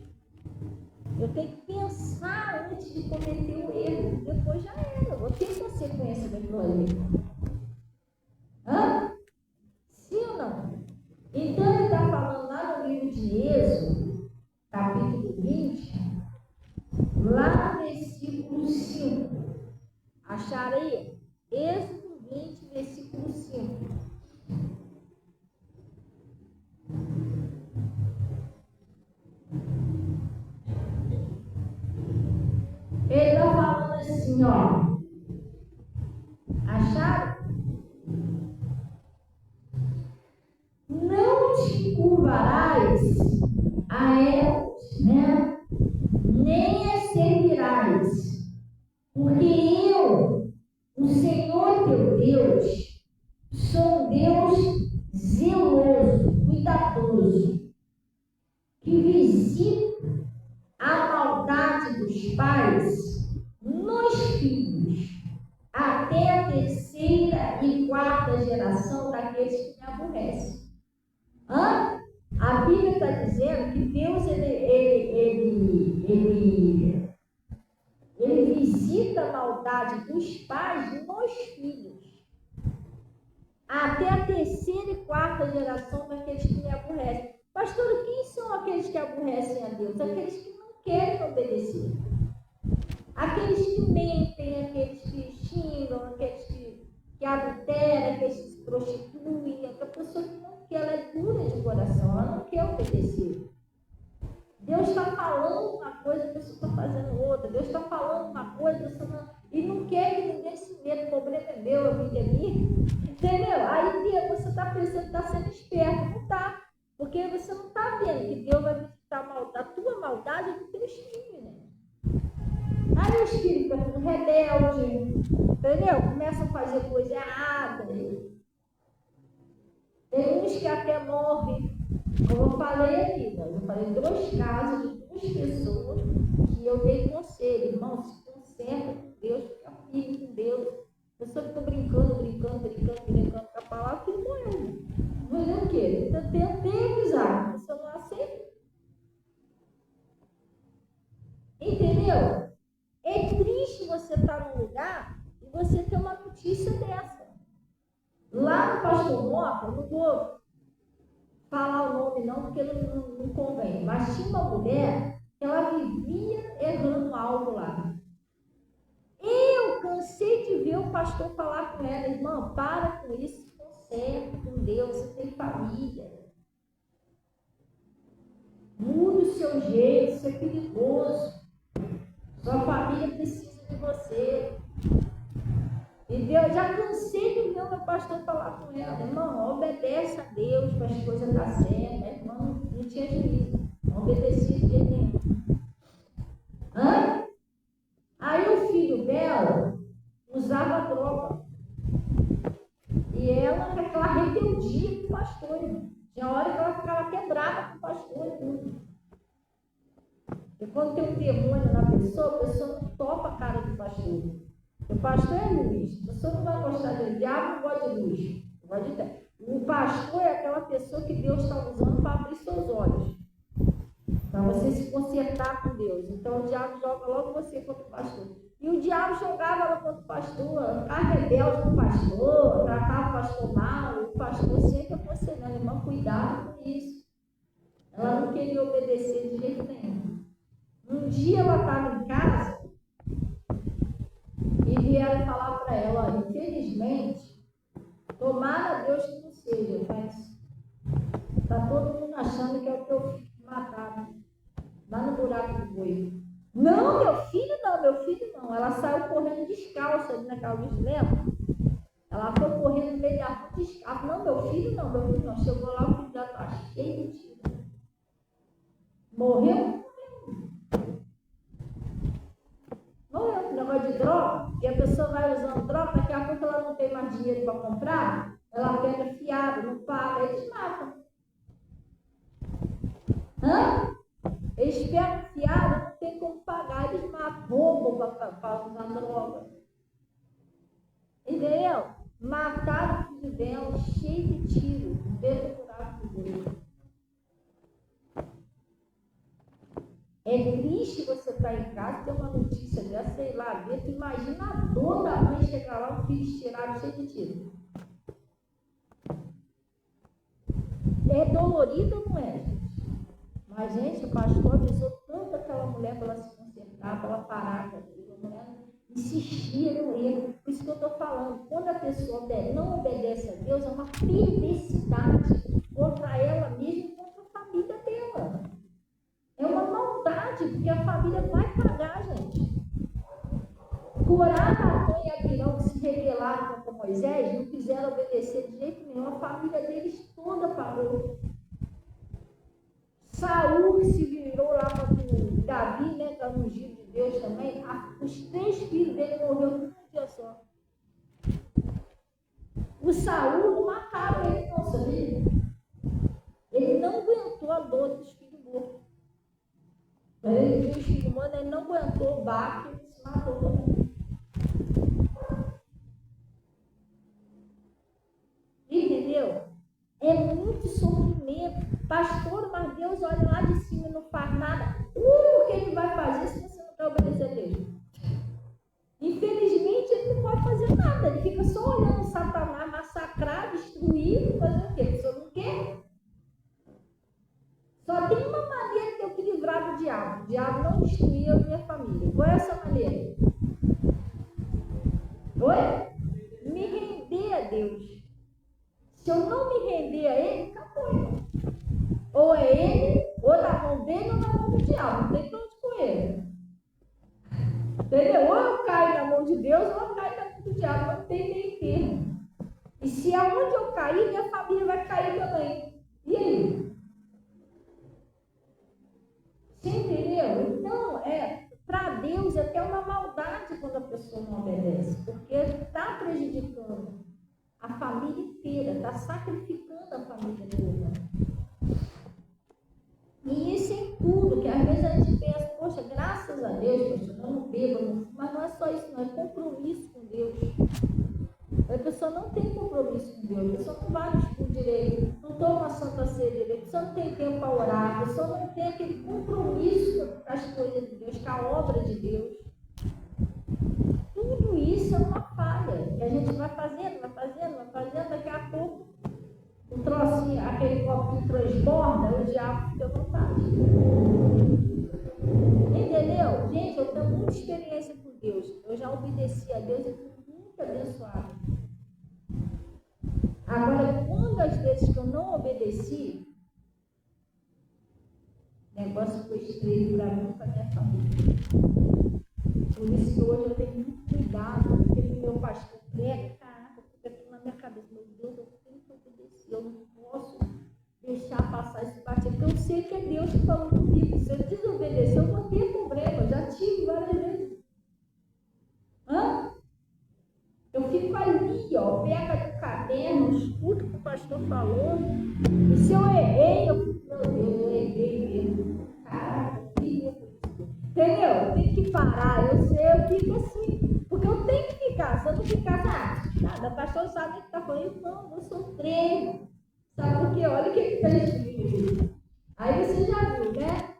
Eu tenho que pensar antes de cometer o erro. Depois já era. Eu tenho consequência daquilo erro. Sim ou não? Então ele está falando lá no livro de Êxodo, capítulo 20, lá no versículo 5. Acharam aí? Êxodo 20, versículo 5. Ele está falando assim, ó. Acharam? Não te curvarás a elas, né? Nem as servirás, porque eu, o Senhor teu Deus, sou um Deus zeloso, cuidadoso, que visita a maldade dos pais nos filhos, até a terceira e quarta geração daqueles que me aborrecem. A Bíblia está dizendo que Deus ele visita a maldade dos pais nos filhos, até a terceira e quarta geração daqueles que me aborrecem. Pastor, quem são aqueles que aborrecem a Deus? Aqueles que não querem obedecer. Aqueles que mentem, aqueles que xingam, aqueles que adulteram, aqueles que se prostituem, a pessoa que não quer, ela é dura de coração, ela não quer obedecer. Deus está falando uma coisa, a pessoa está fazendo outra. Deus está falando uma coisa, a pessoa não... E não quer que ninguém se meta, o problema é meu, a vida é minha. Entendeu? Aí você está pensando que está sendo esperto, não está. Porque você não está vendo que Deus vai visitar a tua maldade dos teus filhos, né? Aí os filhos ficam rebeldes, entendeu? Começam a fazer coisa errada. Tem uns que até morrem. Como eu falei aqui, eu falei 2 casos de 2 pessoas que eu dei conselho. Irmão, se conserta com Deus, fica firme com Deus. A pessoa fica brincando com a palavra, que morreu. Morreu o quê? Eu tentei avisar, a pessoa não aceita. Entendeu? É triste você estar num lugar e você ter uma notícia dessa. Lá no Pastor Mota, eu não vou falar o nome não, porque não convém, mas tinha uma mulher que ela vivia errando algo lá. Eu cansei de ver o pastor falar com ela, irmã, para com isso, se conserta com Deus, você tem família. Muda o seu jeito, isso é perigoso. Sua família precisa de você. E eu já cansei de ver o meu pastor falar com ela, irmão, obedece a Deus para as coisas dar certo. A irmã não tinha juízo, não obedecia de jeito nenhum. Aí o filho dela usava droga. E ela, com aquela rebeldia com o pastor, irmão. Tinha hora que ela ficava quebrada com o pastor e tudo. E quando tem um demônio na pessoa, a pessoa não topa a cara do pastor. O pastor é luz. A pessoa não vai gostar dele. O diabo não gosta de luz. O pastor é aquela pessoa que Deus está usando para abrir seus olhos. Para você se consertar com Deus. Então o diabo joga logo você contra o pastor. E o diabo jogava ela contra o pastor, ficava rebelde com o pastor, tratava o pastor mal. O pastor sempre aconselhando, irmão, cuidado com isso. Ela não queria obedecer de jeito nenhum. Um dia ela estava em casa e vieram falar para ela, olha, infelizmente, tomara Deus que não seja, mas está todo mundo achando que é o teu filho que mataram lá no buraco do boi. Não, meu filho não. Ela saiu correndo descalça ali naquela luz, lembra? Ela foi correndo no meio da rua descalça. Não, meu filho não. Chegou lá, o filho dela está cheio de tiro. Morreu? Morreu. Negócio de droga, e a pessoa vai usando droga, daqui a pouco ela não tem mais dinheiro para comprar, ela pega fiado, não paga, eles matam. Eles pegam fiado, não tem como pagar, eles matam, roubam para usar droga. Entendeu? Mataram o filho dela, cheio de tiro, dentro do buraco do boi. É triste você estar em casa e ter uma notícia dessa, sei lá, ver, tu imagina a dor da mãe chegar lá, o filho tirado cheio de tiro. É dolorido ou não é, gente? Mas, gente, o pastor avisou tanto aquela mulher para ela se consertar, para ela parar com aquilo. A mulher insistir no erro. Por isso que eu estou falando, quando a pessoa não obedece a Deus, é uma perversidade contra ela mesma e contra a família dela. É uma maldade, porque a família vai pagar, gente. Corá, Datã e Abirão, que se rebelaram contra Moisés, não quiseram obedecer de jeito nenhum, a família deles toda pagou. Saul se virou lá para o Davi, né, que era um ungido de Deus também. Os 3 filhos dele morreram num dia só. O Saul não mataram ele, não, sabia? Ele não aguentou a dor dos filhos mortos. Ele viu os filhos mortos, ele não aguentou o baque, ele se matou também. Entendeu? É muito sofrimento. Pastor, mas Deus olha lá de cima e não faz nada. O que ele vai fazer se você não quer obedecer a Deus? Infelizmente, ele não pode fazer nada. Ele fica só olhando Satanás massacrar, destruir, fazer o quê? A pessoa não quer. Só tem uma maneira de eu me livrar do diabo. O diabo não destruir a minha família. Qual é essa maneira? Oi? Me render a Deus. Se eu não me render a ele, acabou, irmão. Ou é ele, ou na mão dele, ou na mão do diabo. Não tem pra onde correr. Entendeu? Ou eu caio na mão de Deus, ou eu caio na mão do diabo. Não tem meio termo. E se aonde eu cair, minha família vai cair também. E aí? Você entendeu? Então, para Deus é até uma maldade quando a pessoa não obedece. Porque está prejudicando a família inteira, está sacrificando a família toda. E isso em tudo, que às vezes a gente pensa, poxa, graças a Deus, poxa, eu não bebo, mas não é só isso, não, é compromisso com Deus. A pessoa não tem compromisso com Deus, a pessoa não vai no estudo direito, não toma uma santa ceia direito, a pessoa não tem tempo para orar, a pessoa não tem aquele compromisso com as coisas de Deus, com a obra de Deus. Tudo isso é uma falha, que a gente vai fazendo, daqui a pouco o trocinho, aquele copinho transborda, o diabo fica à vontade. Entendeu? Gente, eu tenho muita experiência com Deus. Eu já obedeci a Deus, eu fui muito abençoada. Agora, quando as vezes que eu não obedeci, o negócio foi estreito para mim e para minha família. Por isso que hoje eu tenho muito cuidado, porque o meu pastor prega, caraca, fica aqui na minha cabeça, meu Deus, eu tenho que obedecer, eu não posso deixar passar esse batido, porque eu sei que é Deus que falou comigo. Se eu desobedecer, eu vou ter problema, eu já tive várias vezes. Eu fico ali, ó, pega no caderno, escuto o que o pastor falou, e se eu errei, eu fico, meu Deus, eu errei mesmo. Caraca, eu queria por isso. Entendeu? Eu tenho que parar, eu sei, eu fico assim, porque eu tenho que ficar, se eu não ficar, nada, o pastor sabe o que está falando, não, eu sou treino. Sabe por quê? Olha o que está escrito. Aí você já viu, né?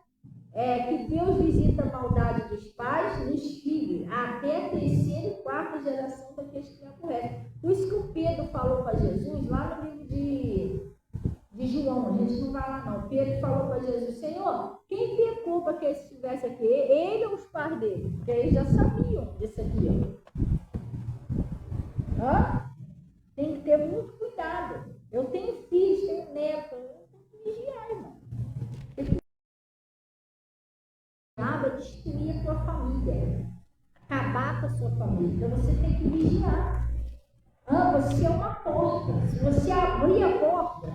Que Deus visita a maldade dos pais nos filhos, até a 3ª e 4ª geração daqueles que não aborrecem. Por isso que o Pedro falou para Jesus, lá no livro de João, a gente não vai lá não. Pedro falou para Jesus, Senhor, quem pecou para que ele estivesse aqui? Ele ou os pais dele? Porque eles já sabiam disso aqui. Tem que ter muito cuidado. Eu tenho filhos, tenho netos, eu tenho que vigiar, irmão. É destruir a tua família, acabar com a sua família. Então você tem que vigiar. Você é uma porta. Se você abrir a porta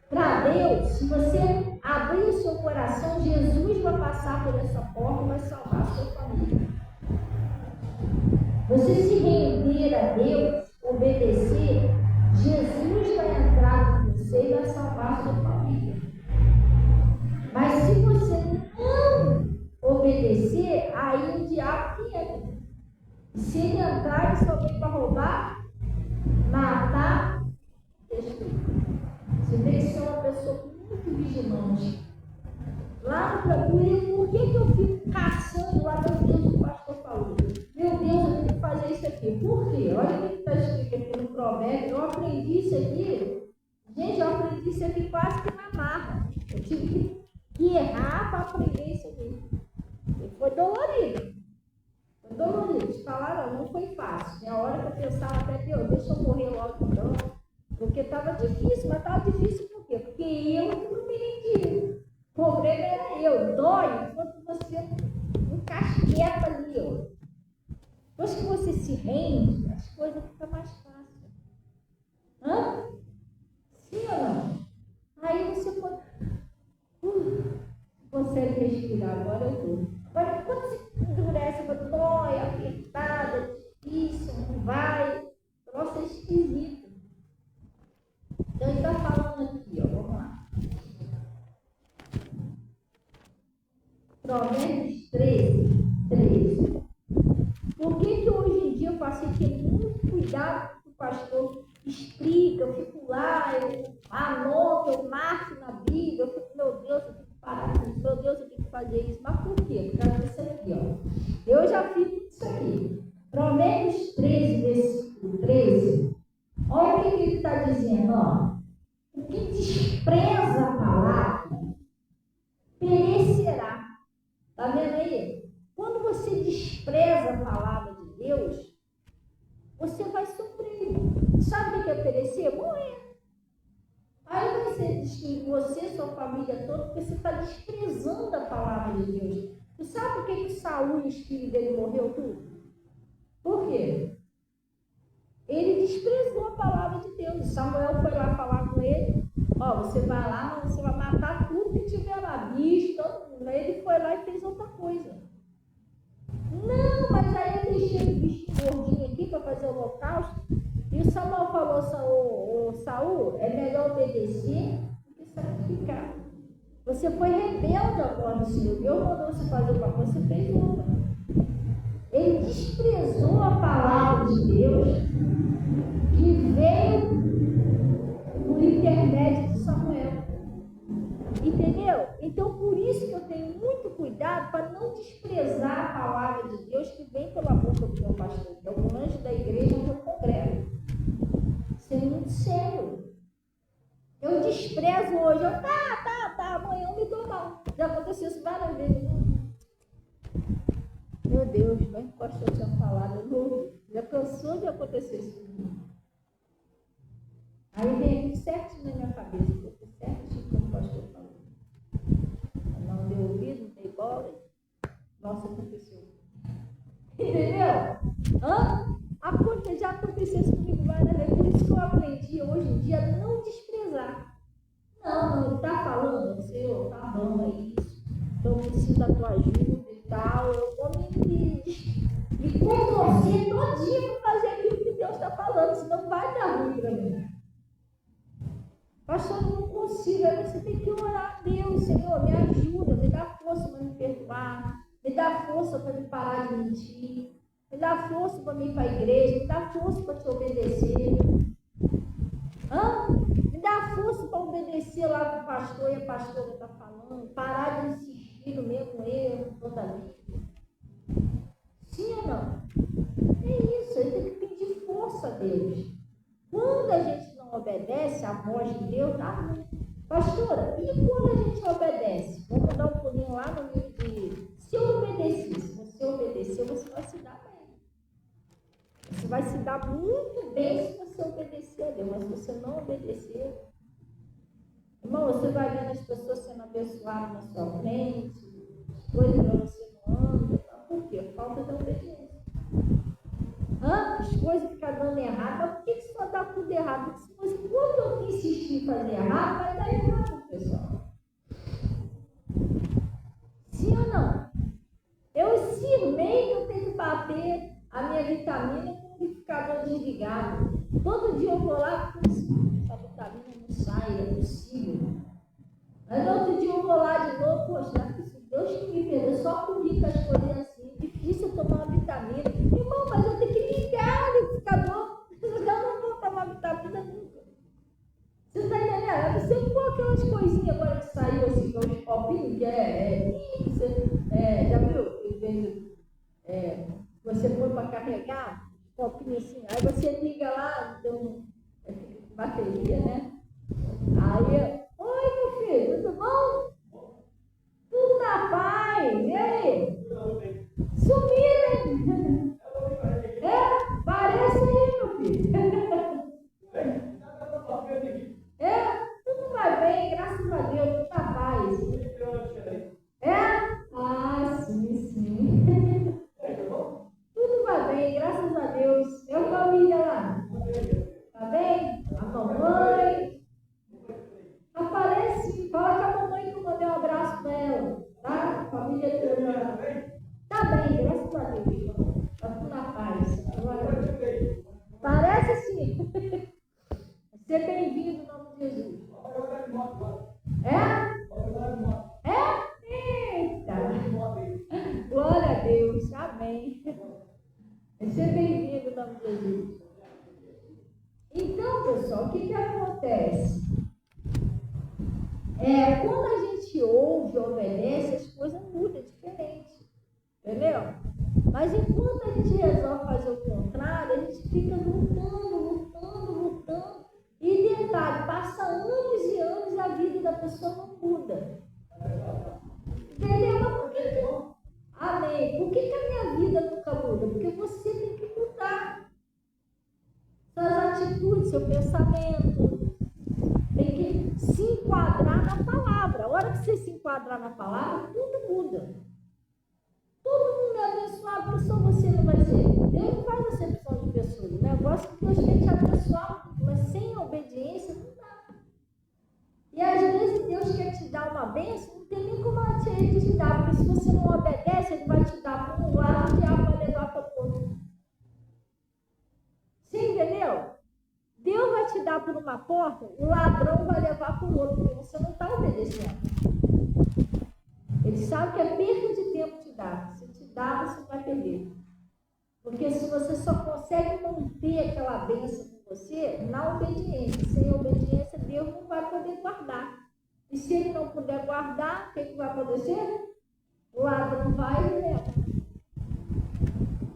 para Deus, se você abrir o seu coração, Jesus vai passar por essa porta e vai salvar a sua família. Você se render a Deus, obedecer, Jesus vai entrar com você e vai salvar a sua família. Mas se você não obedecer, aí o diabo que entra. Se ele entrar, ele só vem para roubar, matar, destruir. Você tem que ser uma pessoa muito vigilante. Lá no procura, por que eu fico caçando lá, meu Deus, o pastor falou? Meu Deus, eu tenho que fazer isso aqui. Por quê? Olha o que está escrito aqui no provérbio. Eu aprendi isso aqui. Gente, eu aprendi isso aqui quase que na marra. Eu tive que errar para aprender isso aqui. E foi dolorido. Foi dolorido. Te falar, não foi fácil. Tinha hora que eu pensava até, Deus, deixa eu morrer logo então. Porque estava difícil, mas estava difícil por quê? Porque eu não me rendi. O problema era eu. Dói quando você encasqueta ali. Depois que você se rende, as coisas ficam mais fáceis. Hã? Sim ou não? Aí você pode... consegue respirar. Agora eu estou. Agora, quando você endurece, dói, apertada, difícil, não vai. Nossa, é esquisito. Então, ele está falando aqui, vamos lá. Provérbios 13. Por que hoje em dia eu passei a ter muito cuidado com o pastor explica, eu fico lá, eu anoto, eu marco na Bíblia, eu fico, meu Deus, eu tenho que parar com isso, meu Deus, eu tenho que fazer isso. Mas por quê? Por causa disso aqui, ó. Eu já fiz tudo isso aqui. Provérbios 13, versículo 13. Olha o que ele está dizendo, ó. O que despreza a palavra perecerá. Está vendo aí? Quando você despreza a palavra de Deus, você vai sofrer. Sabe o que é perecer? Morrer. Aí você destruir você, sua família toda, porque você está desprezando a palavra de Deus. Tu sabe por que Saul e os filhos dele morreu tudo? Por quê? Ele desprezou a palavra de Deus. Samuel foi lá falar com ele. Ó, você vai lá, você vai matar tudo que tiver lá, bicho, todo mundo. Aí ele foi lá e fez outra coisa. Não, mas aí eu deixei o bicho gordinho aqui para fazer o holocausto. E o Samuel falou, Saul, é melhor obedecer do que sacrificar. Você foi rebelde agora no Senhor. Deus mandou você fazer uma coisa, você fez outra. Ele desprezou a palavra de Deus que veio por intermédio de Samuel. Entendeu? Então, por isso que eu tenho muito cuidado para não desprezar a palavra de Deus que vem pela boca do meu pastor, que é o anjo da igreja onde eu congrego. Isso é muito sério. Eu desprezo hoje, amanhã eu me dou mal. Já aconteceu isso várias vezes. Meu Deus, mas o pastor tinha falado, já cansou de acontecer isso comigo. Aí vem aqui certinho na minha cabeça, porque certinho como o pastor falou. Não deu ouvido, não dei bola. Nossa, aconteceu. Entendeu? Já aconteceu isso comigo várias vezes. Por isso que eu aprendi hoje em dia a não desprezar. Não, ele está falando, Senhor, tá bom, é isso. Então eu preciso da tua ajuda e tal. Eu vou me contorcer todinho para fazer aquilo que Deus está falando, senão vai dar ruim para mim. Pastor, eu não consigo. Aí você tem que orar a Deus, Senhor, me ajuda, me dá força para me perdoar, me dá força para me parar de mentir, me dá força para ir para a igreja, me dá força para te obedecer. Me dá força para obedecer lá para o pastor e a pastora está falando, parar de insistir no mesmo erro toda a vida. Sim ou não? É isso, ele tem que pedir força a Deus. Quando a gente não obedece à voz de Deus, dá ruim. Pastora, e quando a gente obedece? Vamos dar um pulinho lá no livro de... Se eu obedecer, se você obedecer, você vai se dar bem. Você vai se dar muito bem se você obedecer a Deus, mas se você não obedecer, irmão, você vai vendo as pessoas sendo abençoadas na sua frente, coisas para você não anda, por quê? Falta de obediência. As coisas ficam dando errado, mas por que só dá tudo errado? Porque quando eu insistir em fazer errado, vai dar errado, pessoal. Sim ou não? Eu cismei que eu tenho que bater a minha vitamina com o liquidificador desligado. Todo dia eu vou lá, essa vitamina não sai, é possível. Aí no outro dia eu vou lá de novo, poxa, Deus que me perdoe, só comigo as coisas assim, difícil eu tomar uma vitamina. Irmão, mas eu tenho que ligar o liquidificador, eu não vou tomar vitamina nunca. Você está entendendo? Você pôr aquelas coisinhas agora que saiu assim, que é uns copinhos, que já viu? Você põe para carregar, copinho assim, aí você liga lá, então, bateria, né? Aí, oi meu filho, tudo bom? Tudo na paz, e aí? Sumiram, hein? nome de Jesus. Então, pessoal, o que acontece? Quando a gente ouve e obedece, as coisas mudam diferente. Entendeu? Mas enquanto a gente resolve fazer o contrário, a gente fica lutando. E detalhe, passa anos e anos e a vida da pessoa não muda. Entendeu? Mas por que não? Amém. Por que a minha vida nunca muda? Porque você tem que mudar suas atitudes, seu pensamento. Tem que se enquadrar na palavra. A hora que você se enquadrar na palavra, tudo muda. Todo mundo é abençoado, mas só você não vai ser. Deus não faz acepção de pessoas. O negócio é que Deus quer te abençoar, mas sem obediência não dá. E às vezes Deus quer te dar uma bênção, não tem nem como ele te dar, porque se você não obedece, ele vai te dar para um lado e o diabo vai levar para o outro. Você entendeu? Deus vai te dar por uma porta, o ladrão vai levar para o outro, porque você não está obedecendo. Ele sabe que é perda de tempo te dar. Se te dá, você vai perder. Porque se você só consegue manter aquela bênção com você na obediência, sem obediência, Deus não vai poder guardar. E se ele não puder guardar, o que vai acontecer? O ladrão vai e leva.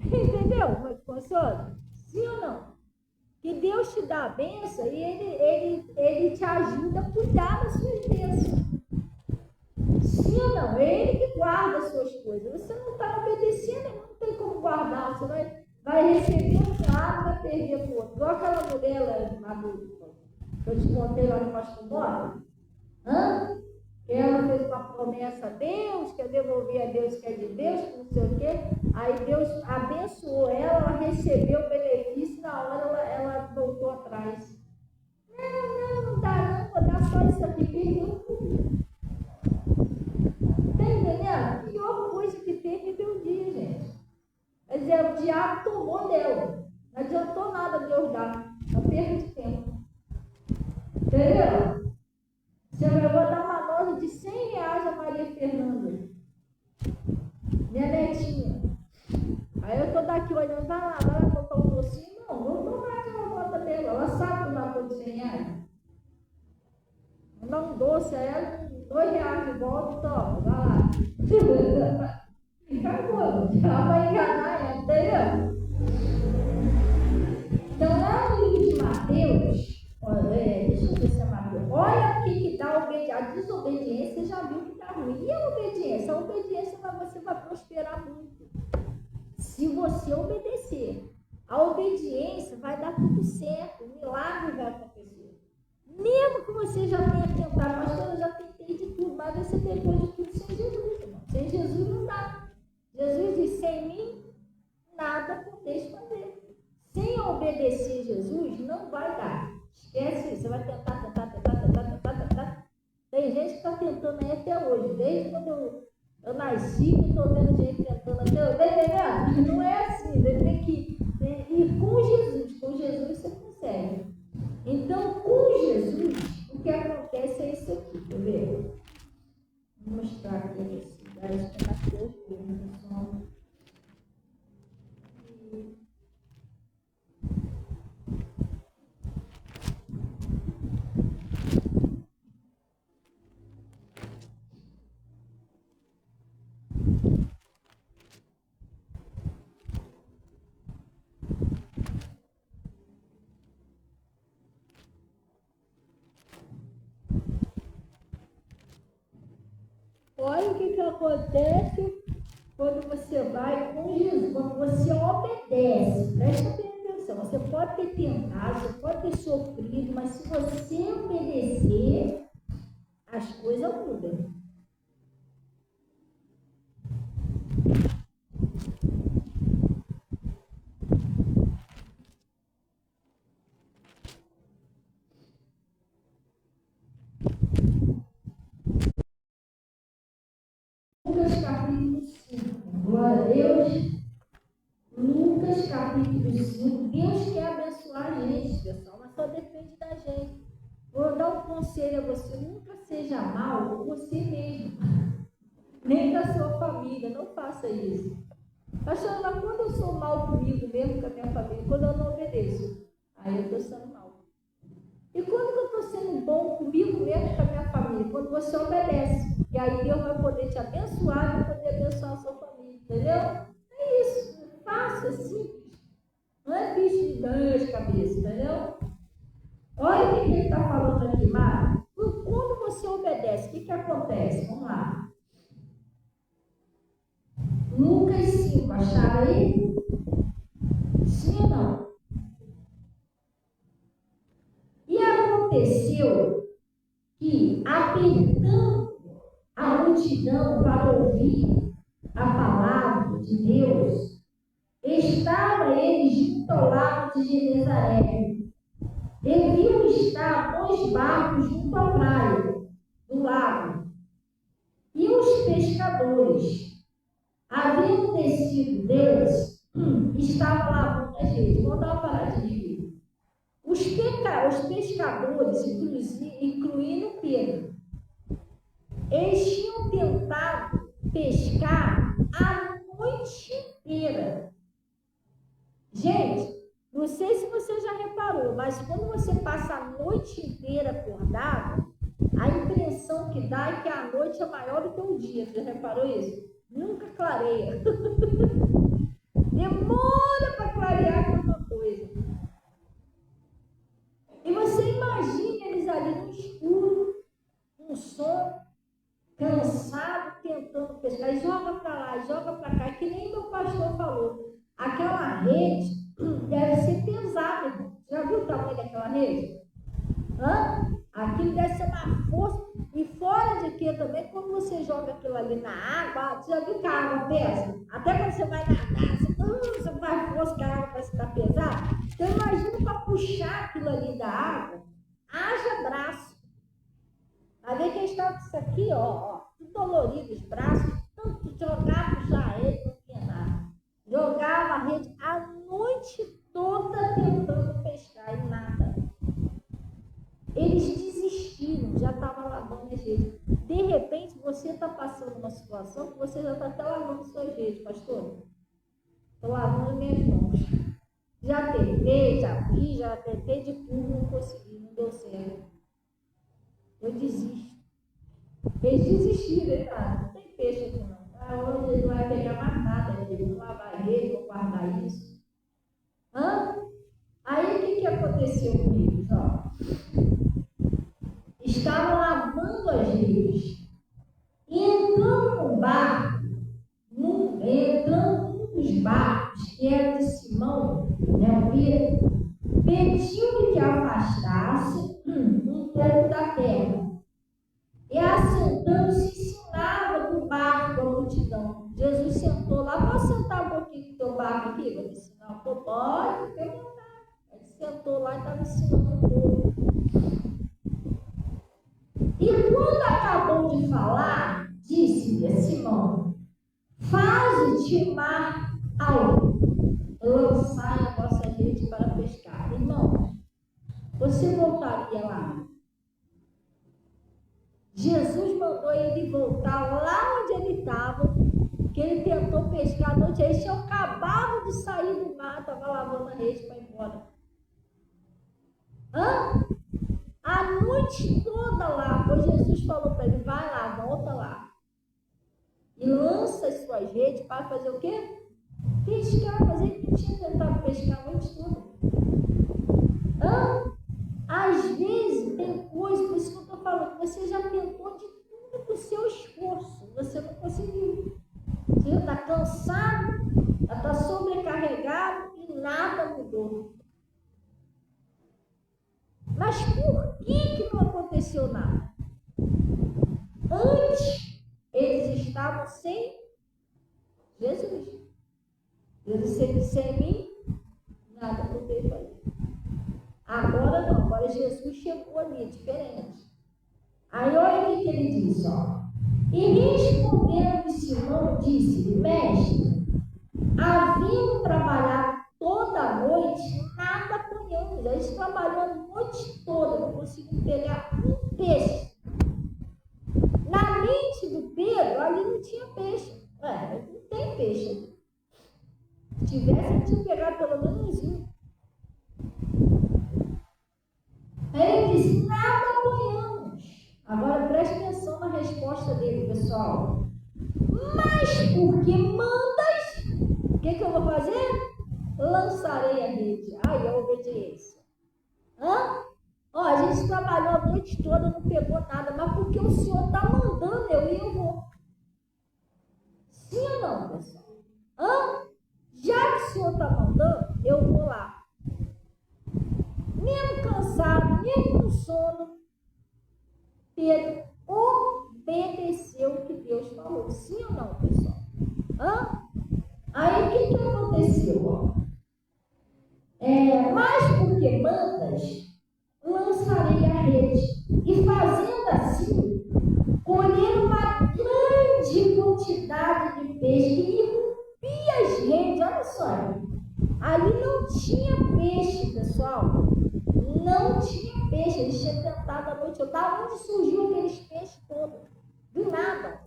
Entendeu como é que funciona? Sim ou não? Que Deus te dá a bênção e ele te ajuda a cuidar das suas bênçãos. Sim ou não? É ele que guarda as suas coisas. Você não está obedecendo, ele não tem como guardar. Você vai receber um lado, vai perder o outro. Igual aquela mulher lá que eu te contei lá no Pastor Mora. Ela fez uma promessa a Deus, quer devolver a Deus que é de Deus, não sei o quê. Aí Deus abençoou ela recebeu o benefício, na hora ela voltou atrás. Não dá não, vou dar só isso aqui, perdeu tudo. Tá entendendo? A pior coisa que tem rebeldia, gente. Quer dizer, o diabo tomou dela. Não adiantou nada Deus dar. Não perda de tempo. Entendeu? Eu vou dar uma nota de R$100 a Maria Fernanda. Minha netinha. Aí eu tô daqui olhando, vai lá comprar um docinho. Não, vou tomar aquela nota dela. Ela sabe que não dá de R$100. Vou dar um doce a ela, R$2 de volta, toma, vai lá. Acabou, ela vai enganar ela, entendeu? Então, lá no livro de Mateus, deixa eu ver se é Mateus, olha o que dá a desobediência, você já viu que dá ruim. E a obediência? A obediência você vai prosperar muito. Se você obedecer, a obediência vai dar tudo certo, o milagre vai acontecer. Mesmo que você já tenha tentado, pastor, eu já tentei de tudo, mas você tentou de tudo sem Jesus, irmão. Sem Jesus não dá. Jesus diz, sem mim, nada podeis fazer. Sem obedecer Jesus, não vai dar. Esquece isso, você vai tentar. Tem gente que está tentando aí até hoje, desde quando eu nasci, que estou vendo gente tentando até hoje. Tá entendendo? Não é assim, você tem que ir com Jesus você consegue. Então, com Jesus, o que acontece é isso aqui, quer ver? Vou mostrar aqui a esse lugar, acho que é Mateus mesmo, pessoal. Olha o que acontece quando você vai com Jesus, quando você obedece. Presta atenção, você pode ter tentado, você pode ter sofrido, mas se você obedecer, as coisas mudam. Lucas capítulo 5, glória a Deus. Lucas capítulo 5, Deus quer abençoar a gente, pessoal, mas só depende da gente. Vou dar um conselho a você, nunca seja mal com você mesmo, nem da sua família, não faça isso. Pastor, mas quando eu sou mal comigo mesmo, com a minha família, quando eu não obedeço, aí eu estou sendo mal. E quando eu estou sendo bom comigo mesmo, com a minha família? Quando você obedece. E aí Deus vai poder te abençoar e vai poder abençoar a sua família. Entendeu? É isso. É fácil, é simples. Não é bicho de 10 cabeças, entendeu? Olha o que ele está falando aqui, Mara. Quando você obedece, o que acontece? Vamos lá. Lucas 5, acharam aí? Sim ou não? E aconteceu que, apertando a multidão para ouvir a palavra de Deus, estava ele junto ao lago de Genezaré. E viu estar 2 barcos junto à praia do lago. E os pescadores, havendo descido deles, estavam lavando as redes. Vamos dar uma paradinha aqui. Os pescadores, incluindo Pedro, eles tinham tentado pescar a noite inteira. Gente, não sei se você já reparou, mas quando você passa a noite inteira acordado, a impressão que dá é que a noite é maior do que o dia. Você já reparou isso? Nunca clareia. Demora para clarear alguma coisa. E você imagina eles ali no escuro, com som, cansado, tentando pescar. E joga para lá, joga para cá. Que nem meu pastor falou. Aquela rede deve ser pesada, irmão. Já viu o tamanho daquela rede? Aquilo deve ser uma força. E fora de que também, quando você joga aquilo ali na água, você já viu que a água pesa? Até quando você vai nadar, você faz força que a água parece estar pesada. Então imagina para puxar aquilo ali da água, haja braço. Aí vem que eles estavam com isso aqui, ó, tudo dolorido, os braços, tanto jogar, puxar ele, não tinha nada. Jogava a rede a noite toda tentando pescar e nada. Eles desistiram, já estavam lavando as redes. De repente, você está passando uma situação que você já está até lavando suas redes, pastor. Estou lavando minhas mãos. Já tentei, já tentei de tudo, não consegui, não deu certo. Eu desisto. Eles desistiram, cara. Não tem peixe aqui não. Hoje ele não vai pegar mais nada, ele não lavar a rede, vou guardar isso. Aí o que aconteceu comigo? Estava lavando as redes. E entrando no barco, entrando num dos barcos, que era de Simão, o Pedro, pediu-lhe que afastasse um pouco da terra. E assentando-se, ensinava do barco a multidão. Jesus sentou lá, posso sentar um pouquinho no teu barco aqui? Vou te ensinar. Pode, fica à vontade. Ele sentou lá e estava ensinando um pouco. E quando acabou de falar, disse-lhe a Simão: faze-te o mar alto, lançai a vossa rede para pescar. Irmão, você voltaria lá? Jesus mandou ele voltar lá onde ele estava, que ele tentou pescar a noite. Eles tinham acabado de sair do mar, estava lavando a rede para ir embora. A noite toda lá, pois Jesus falou para ele: vai lá, volta lá. E lança as suas redes para fazer o quê? Pescar, mas ele não tinha tentado pescar a noite toda. Às vezes tem coisa, por isso que eu estou falando, você já tentou de tudo com o seu esforço, você não conseguiu. Você já está cansado, já está sobrecarregado e nada mudou. Mas por que não aconteceu nada? Antes, eles estavam sem Jesus. Jesus sem mim, nada poderia fazer. Agora não, agora Jesus chegou ali, diferente. Aí olha o que ele disse, E respondendo Simão, disse-lhe: mestre, havendo trabalhado toda a noite, nada apanhamos. Eles trabalhando a noite toda, não conseguiram pegar um peixe. Na mente do Pedro, ali não tinha peixe. Não tem peixe. tivesse, ele tinha pegado pelo menos um. Aí ele disse, nada apanhamos. Agora preste atenção na resposta dele, pessoal. Mas porque mandas, o que eu vou fazer? Lançarei a rede. Aí a obediência. Ó, a gente trabalhou a noite toda, não pegou nada, mas porque o Senhor está mandando eu vou. Sim ou não, pessoal? Já que o Senhor está mandando, eu vou lá. Mesmo cansado, mesmo com sono, Pedro obedeceu o que Deus falou. Sim ou não, pessoal? Aí o que aconteceu? Mas porque mandas, lançarei a rede. E fazendo assim, colheram uma grande quantidade de peixe que rompia as redes. Olha só, ali não tinha peixe, pessoal. Não tinha peixe. Eles tinham tentado a noite. Da onde surgiu aqueles peixes todos? Do nada.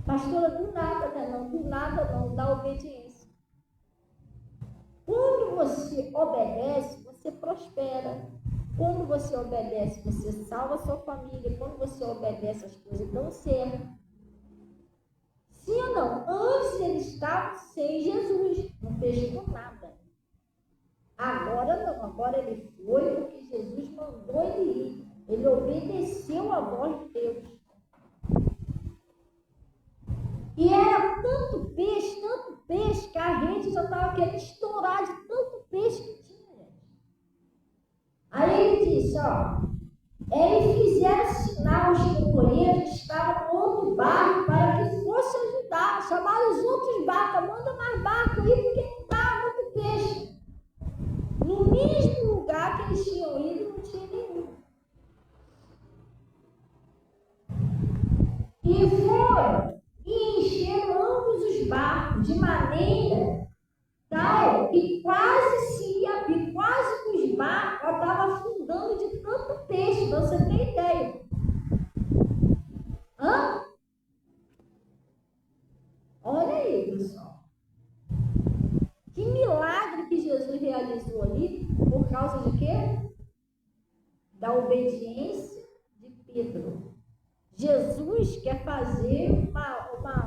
Pastora, do nada, né? Não, do nada não, da obediência. Quando você obedece, você prospera. Quando você obedece, você salva a sua família. Quando você obedece, as coisas dão certo. Sim ou não? Antes eles estavam sem Jesus, não fez por nada. Agora não, agora ele foi porque Jesus mandou ele ir. Ele obedeceu a voz de Deus. E era tanto peixe, que a rede já estava querendo estourar de tanto peixe que tinha. Aí ele disse, eles fizeram sinal aos companheiros que estavam no outro barco para que fosse ajudar. Chamaram os outros barcos, manda mais barco aí porque não está muito peixe. No mesmo lugar que eles tinham ido, não tinha nenhum. E foram e encheram ambos os barcos de maneira tal que quase que os barcos estavam afundando de tanto peixe, pra você ter ideia. Olha aí, pessoal. Que milagre que Jesus realizou ali, por causa de quê? Da obediência de Pedro. Jesus quer fazer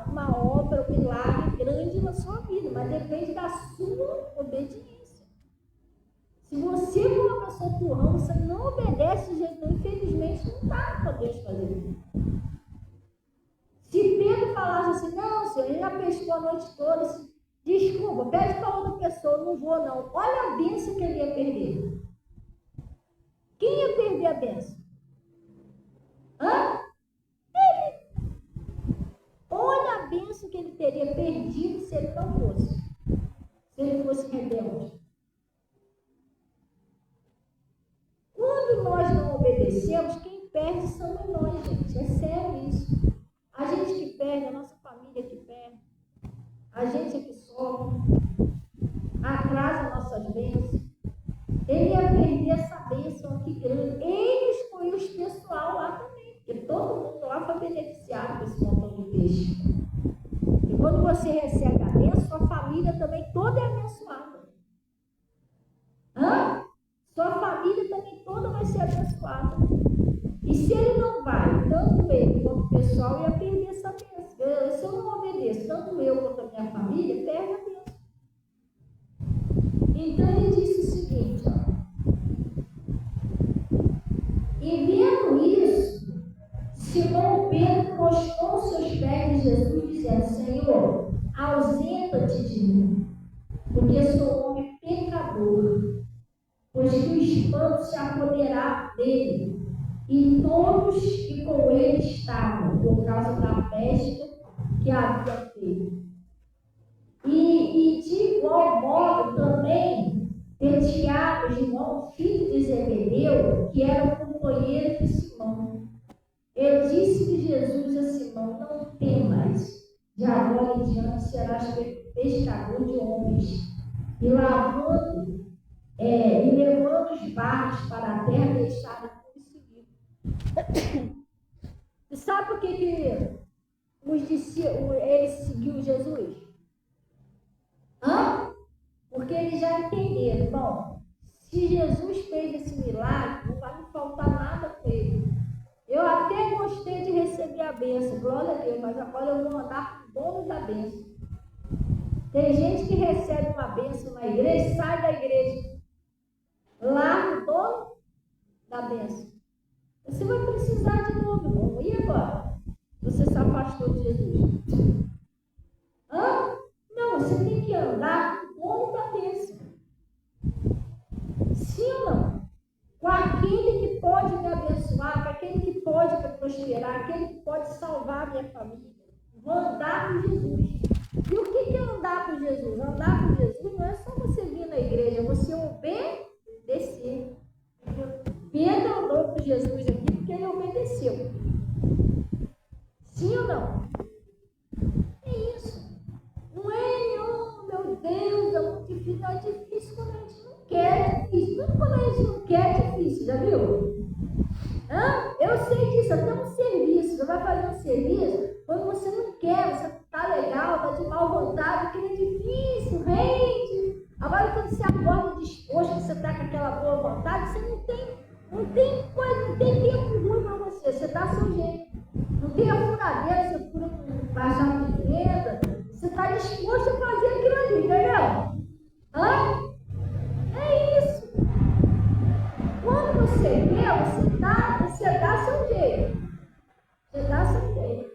uma obra, um milagre grande na sua vida, mas depende da sua obediência. Se você for uma pessoa turrão, você não obedece, Jesus, infelizmente não dá para Deus fazer isso. Se Pedro falasse assim, não, Senhor, ele já pescou a noite toda, desculpa, pede para outra pessoa, não vou não. Olha a bênção que ele ia perder. Quem ia perder a bênção? Olha a bênção que ele teria perdido se ele não fosse. Se ele fosse rebelde. Quando nós não obedecemos, quem perde somos nós, gente. É sério isso. A gente que perde, a nossa família que perde. A gente é que sofre. Atrasa nossas bênçãos. Ele ia perder essa bênção aqui grande. Ele escolheu os pessoal lá também. Porque todo mundo lá foi beneficiado com esse montão de peixe. E quando você recebe a bênção, sua família também toda é abençoada. Sua família também toda vai ser abençoada. E se ele não vai, tanto ele quanto o pessoal ia perder essa bênção. Se eu não obedeço, tanto eu quanto a minha família, perde a bênção. Então ele disse o seguinte, E vendo isso, Simão Pedro prostrou seus pés de Jesus, dizendo, Senhor, ausenta-te de mim, porque sou homem pecador, pois que o espanto se apoderava dele, e todos que com ele estavam, por causa da pesca que havia feito. E de igual modo também de Tiago, João, filho de Zebedeu, que era o companheiro de Simão. Eu disse-lhe Jesus a Simão, não temas, de agora em diante serás pescador de homens. E levando os barcos para a terra, deixaram de seguir. E sabe por que ele seguiu Jesus? Porque eles já entenderam, bom, se Jesus fez esse milagre, não vai me faltar nada com ele. Eu até gostei de receber a bênção, glória a Deus, mas agora eu vou andar com o dono da bênção. Tem gente que recebe uma bênção na igreja, sai da igreja, larga o dono da bênção. Você vai precisar de novo, irmão. E agora? Você se afastou de Jesus. Não, você tem que andar com o dono da bênção. Sim ou não? Com aquele que pode me abençoar, com aquele que pode me prosperar, aquele que pode salvar a minha família. Vou andar com Jesus. E o que é andar com Jesus? Andar com Jesus não é só você vir na igreja, é você obedecer. Pedro andou com Jesus aqui porque ele obedeceu. Sim ou não? É isso. Não é, oh meu Deus, é muito difícil. Não, é difícil quando a gente não quer, é difícil. Tudo quando a gente não quer é difícil, já viu? Eu sei disso, até um serviço. Você vai fazer um serviço, quando você não quer, você tá legal, tá de mal vontade, porque é difícil, rende. Agora quando você acorda disposto, você tá com aquela boa vontade, você não tem tempo ruim para você, você dá seu jeito. Não tem a furadeira, você fura com baixar de venda, você está disposto a fazer aquilo ali, entendeu? É isso. Quando você quer, você dá seu jeito. Você dá seu jeito.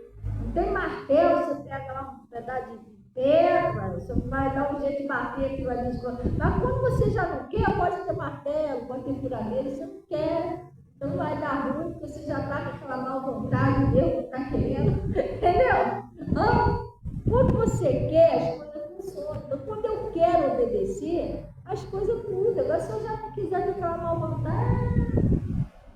Não tem martelo, você pega lá um pedaço de pedra, você vai dar um jeito de bater aquilo ali. Mas quando você já não quer, pode ter martelo, pode ter furadeira, você não quer. Então não vai dar ruim, porque você já está com aquela má vontade, Deus que está querendo. Entendeu? Quando você quer, as coisas funcionam. Então quando eu quero obedecer, as coisas mudam. Agora se eu já não quiser ter aquela má vontade,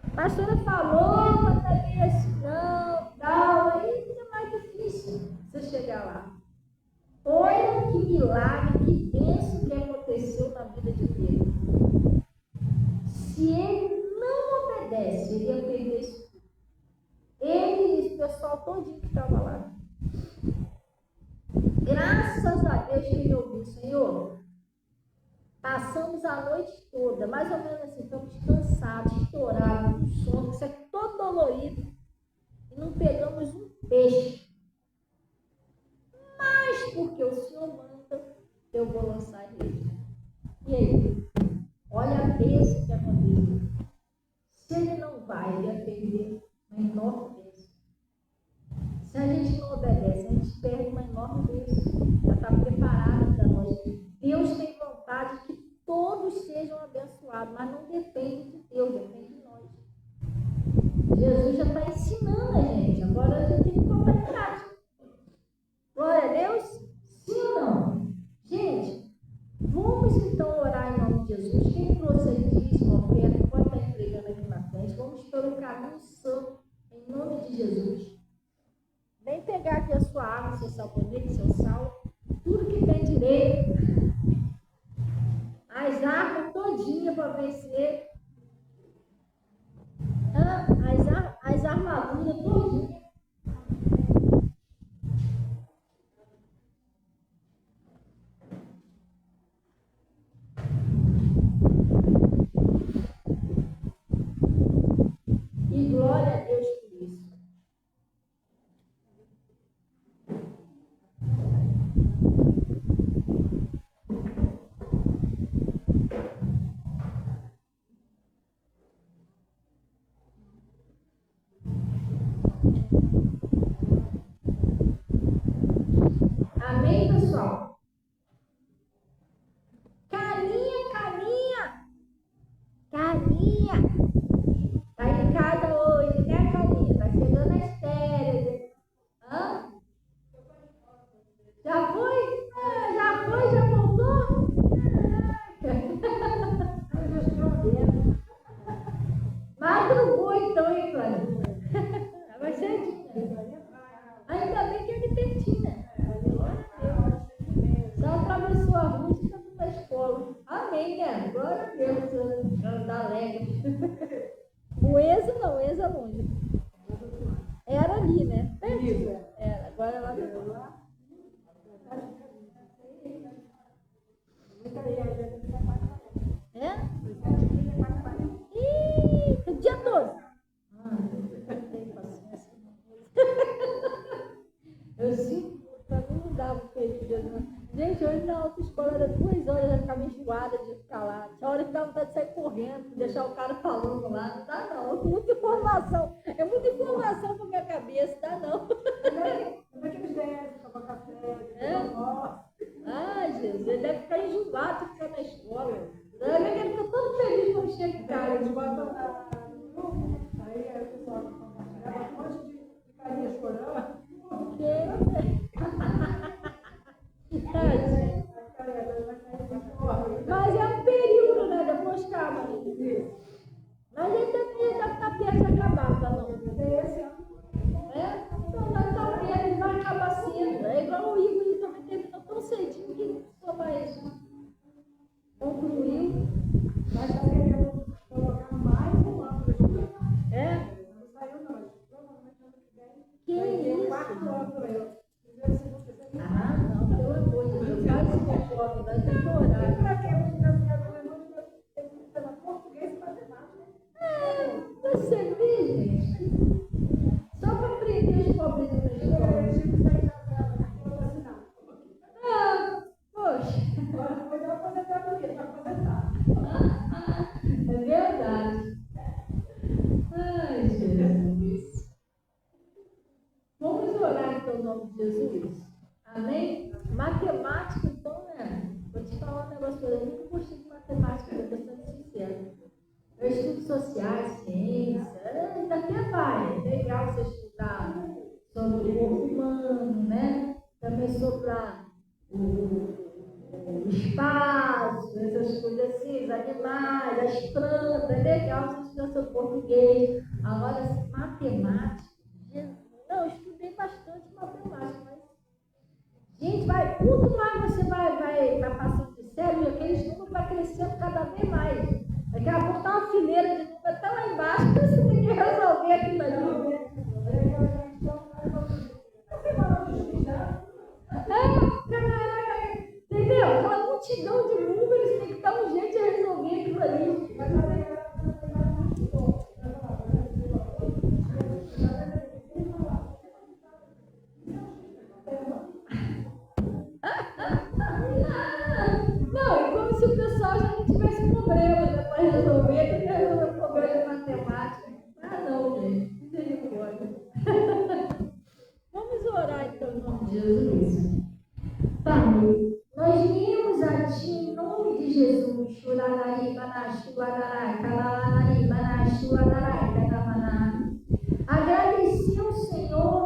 a pastora falou, mas não é assim não, tal, aí é mais difícil você chegar lá. Olha que milagre, que bênção que aconteceu na vida de Pedro. Se ele não obedece, ele ia perder isso tudo. Ele e o pessoal todinho que estava lá. Graças a Deus que ele ouviu, Senhor. Passamos a noite toda, mais ou menos assim, estamos cansados, estourados, com sono, isso é todo dolorido. E não pegamos um peixe. Mas porque o Senhor manda, eu vou lançar ele. E aí? Olha a bênção que aconteceu. Se ele não vai, ele ia perder uma enorme bênção. Se a gente não obedece, a gente perde uma enorme bênção. Já está preparada para nós. Deus tem vontade que todos sejam abençoados, mas não depende de Deus, depende de nós. Jesus já está ensinando a gente, agora a gente tem que colocar em prática. Glória a Deus? Sim ou não? Gente, vamos então orar em nome de Jesus. Quem trouxe aí dízimo, oferta, pode estar entregando aqui na frente. Vamos pelo caminho santo, em nome de Jesus. Vem pegar aqui a sua água, seu sabonete, seu sal, tudo que tem direito. As armas todinhas para vencer. As armaduras todinhas. E glória a Deus por isso. Amém, pessoal? Carinha. Tá em casa hoje, né, Carinha? Tá chegando as férias. Já foi? Já voltou? Madrugou então, hein, Cláudia? Vai ser ainda bem que ele pertinho. Só atravessou a rua e está na escola. Amém, né? Glória a Deus, andar alegre. O Exa não, o Exa é longe. Era ali, né? Pertinho. Era, agora ela deu lá. falar. Tinha hora que dá vontade de sair correndo, deixar o cara falando lá. Não dá não. É muita informação. É muita informação pra minha cabeça. Dá não. Como é que eles descem, tomar café, tomar? Ai, Jesus, ele deve ficar enjoado de ficar na escola. Ele fica todo feliz quando chega em casa. eles botam no grupo, aí o pessoal compartilha, um monte de carinha chorando. Mas é um período, né? Depois calma. Mas ele deve estar perto de acabar, tá não? É? Então nós estamos vendo, ele vai acabar cedo. É igual o Igor também terminou tão cedinho que só mais concluiu. Mas está querendo colocar mais um ano de estudo. É? Não saiu não. Provavelmente ano que vem. Que vai ter isso? 4 anos para eu. Primeiro, segundo, terceiro. Ah, não, pelo amor de Deus. Quase se conforme, vai ter que orar. Para quem é financiado alemão, tem que ter português e matemática. Você vê, gente? Só para aprender os pobres da escola. Tipo, sair da vacinada. Ah, poxa. Agora, depois eu vou aposentar, vai aposentar. É verdade. Ai, Jesus. Vamos orar então, em nome de Jesus. Amém? Matemática, então, né? Vou te falar um negócio que eu nunca gostei de matemática, eu estou sendo sincera. Eu estudo sociais, ciência, ainda até vai. É legal você estudar sobre o corpo humano, né? Também sobre o espaço, essas coisas assim, os animais, as plantas, é legal você estudar sobre português. Agora, matemática, Jesus, não, eu estudei bastante matemática, mas, gente, quanto mais você vai passando de sério, aqueles números vai crescendo cada vez mais. Daqui a pouco tá uma fileira de números até lá embaixo, você tem que resolver aquilo ali. Entendeu? Aquela multidão de números tem que dar um jeito de resolver aquilo ali. Não, é como se o pessoal já não tivesse problema, né, para resolver, tem que resolver o problema de matemática. Ah, não, gente, misericórdia. Vamos orar então em nome de Jesus. Pai, nós viemos a Ti em nome de Jesus. Agradecer ao Senhor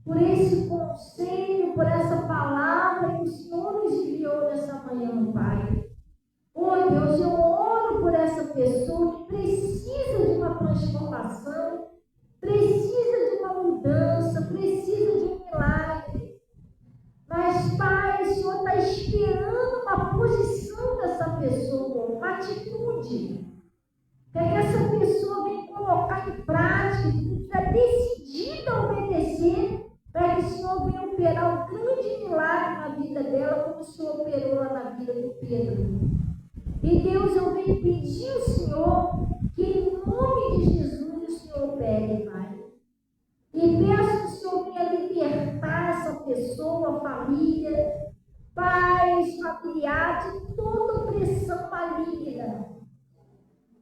por esse conselho, por essa palavra que o Senhor nos enviou nessa manhã, Pai. Oh Deus, eu oro por essa pessoa que precisa de uma transformação, precisa de uma mudança, precisa de um milagre. Mas, Pai, o Senhor está esperando uma posição dessa pessoa, uma atitude. Que essa pessoa venha colocar em prática, que estiver decidida a obedecer, para que o Senhor venha operar um grande milagre na vida dela, como o Senhor operou lá na vida do Pedro. E Deus, eu venho pedir ao Senhor que em nome de Jesus o Senhor opere, Pai. E peço que o Senhor venha libertar essa pessoa, a família, pais, familiares, de toda opressão maligna,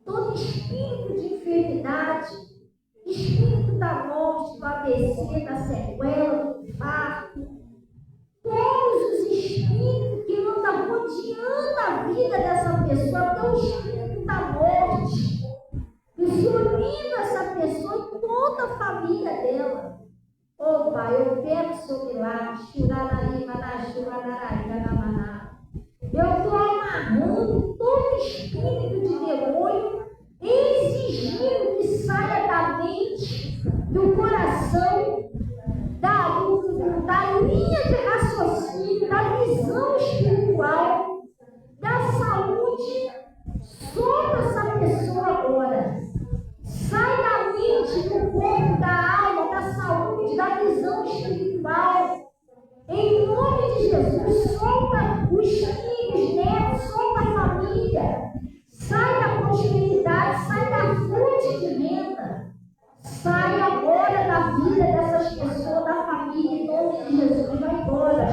todo espírito de enfermidade, espírito da morte, do AVC, da sequela, do infarto, todos os espíritos que andam rodeando a vida dessa pessoa, até o espírito da morte. Que o Senhor livra essa pessoa e toda a família dela. Oh Pai, eu quero o seu milagre. Eu estou amarrando todo espírito de demônio, exigindo que saia da mente, do coração, da linha de raciocínio, da visão espiritual, da saúde. Solta essa pessoa agora. Sai da mente, do corpo, da alma, da saúde, da visão espiritual. Em nome de Jesus, solta os filhos, netos, solta a família. Sai da prosperidade, sai da fonte de renda. Sai agora da vida dessas pessoas, da família, em nome de Jesus. Vai embora.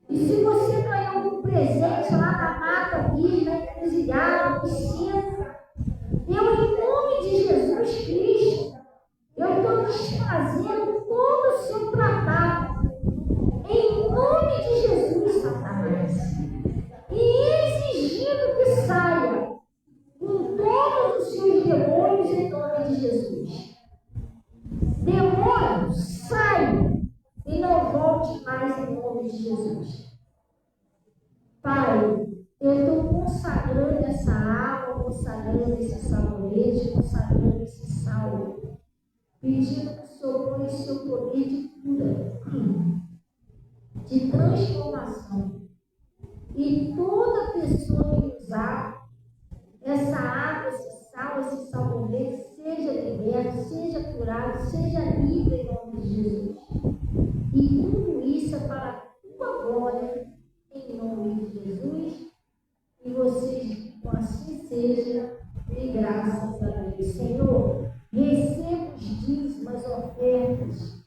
E se você ganhou um presente, Pai, eu estou consagrando essa água, consagrando esse sabonete, consagrando esse sal, pedindo que o Senhor ponha o seu poder de cura, de transformação. E toda pessoa que usar essa água, esse sal, esse sabonete, seja liberto, seja curado, seja livre em nome de Jesus. E tudo isso é para a tua glória, em nome de Jesus. E vocês digam assim seja, e graças a Deus. Senhor, receba os dízimos, as ofertas,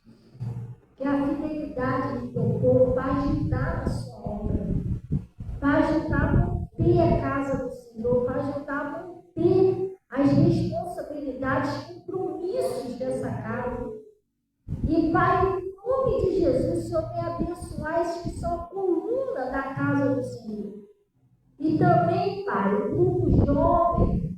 que a fidelidade do teu povo vai ajudar na sua obra, vai ajudar a manter a casa do Senhor, vai ajudar a manter as responsabilidades, compromissos dessa casa. E Pai, em nome de Jesus, o Senhor vai abençoar esses que são a coluna da casa do Senhor. E também, Pai, o grupo jovem,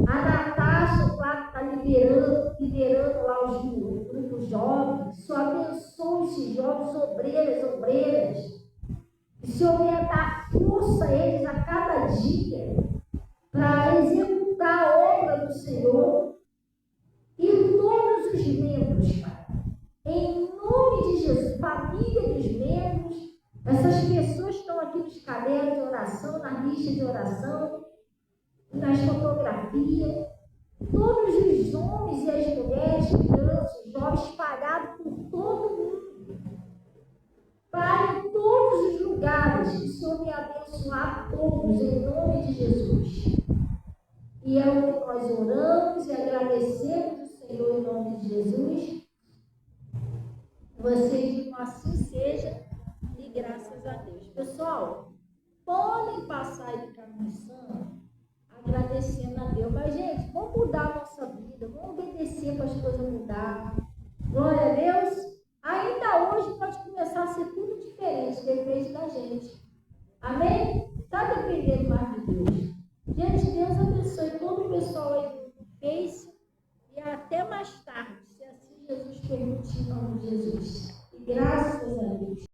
a Natasha, claro, que está liderando lá os grupos jovens. O Senhor abençoe esses jovens obreiras. O Senhor venha dar força a eles a cada dia para executar a obra do Senhor. E todos os membros, Pai, em nome de Jesus, família dos membros, essas pessoas que estão aqui nos cadernos de oração, na lista de oração, nas fotografias, todos os homens e as mulheres, crianças, jovens espalhados por todo o mundo, para em todos os lugares, que o Senhor me abençoar todos, em nome de Jesus. E é o que nós oramos e agradecemos o Senhor em nome de Jesus. Vocês digam assim seja, e graças a Deus. Pessoal, podem passar aí de caminho santo, agradecendo a Deus. Mas, gente, vamos mudar a nossa vida, vamos obedecer para as coisas mudar. Glória a Deus. Ainda hoje pode começar a ser tudo diferente, depende da gente. Amém? Está dependendo mais de Deus. Gente, Deus abençoe todo o pessoal aí do Face e até mais tarde, se assim Jesus permitir, em nome de Jesus. E graças a Deus.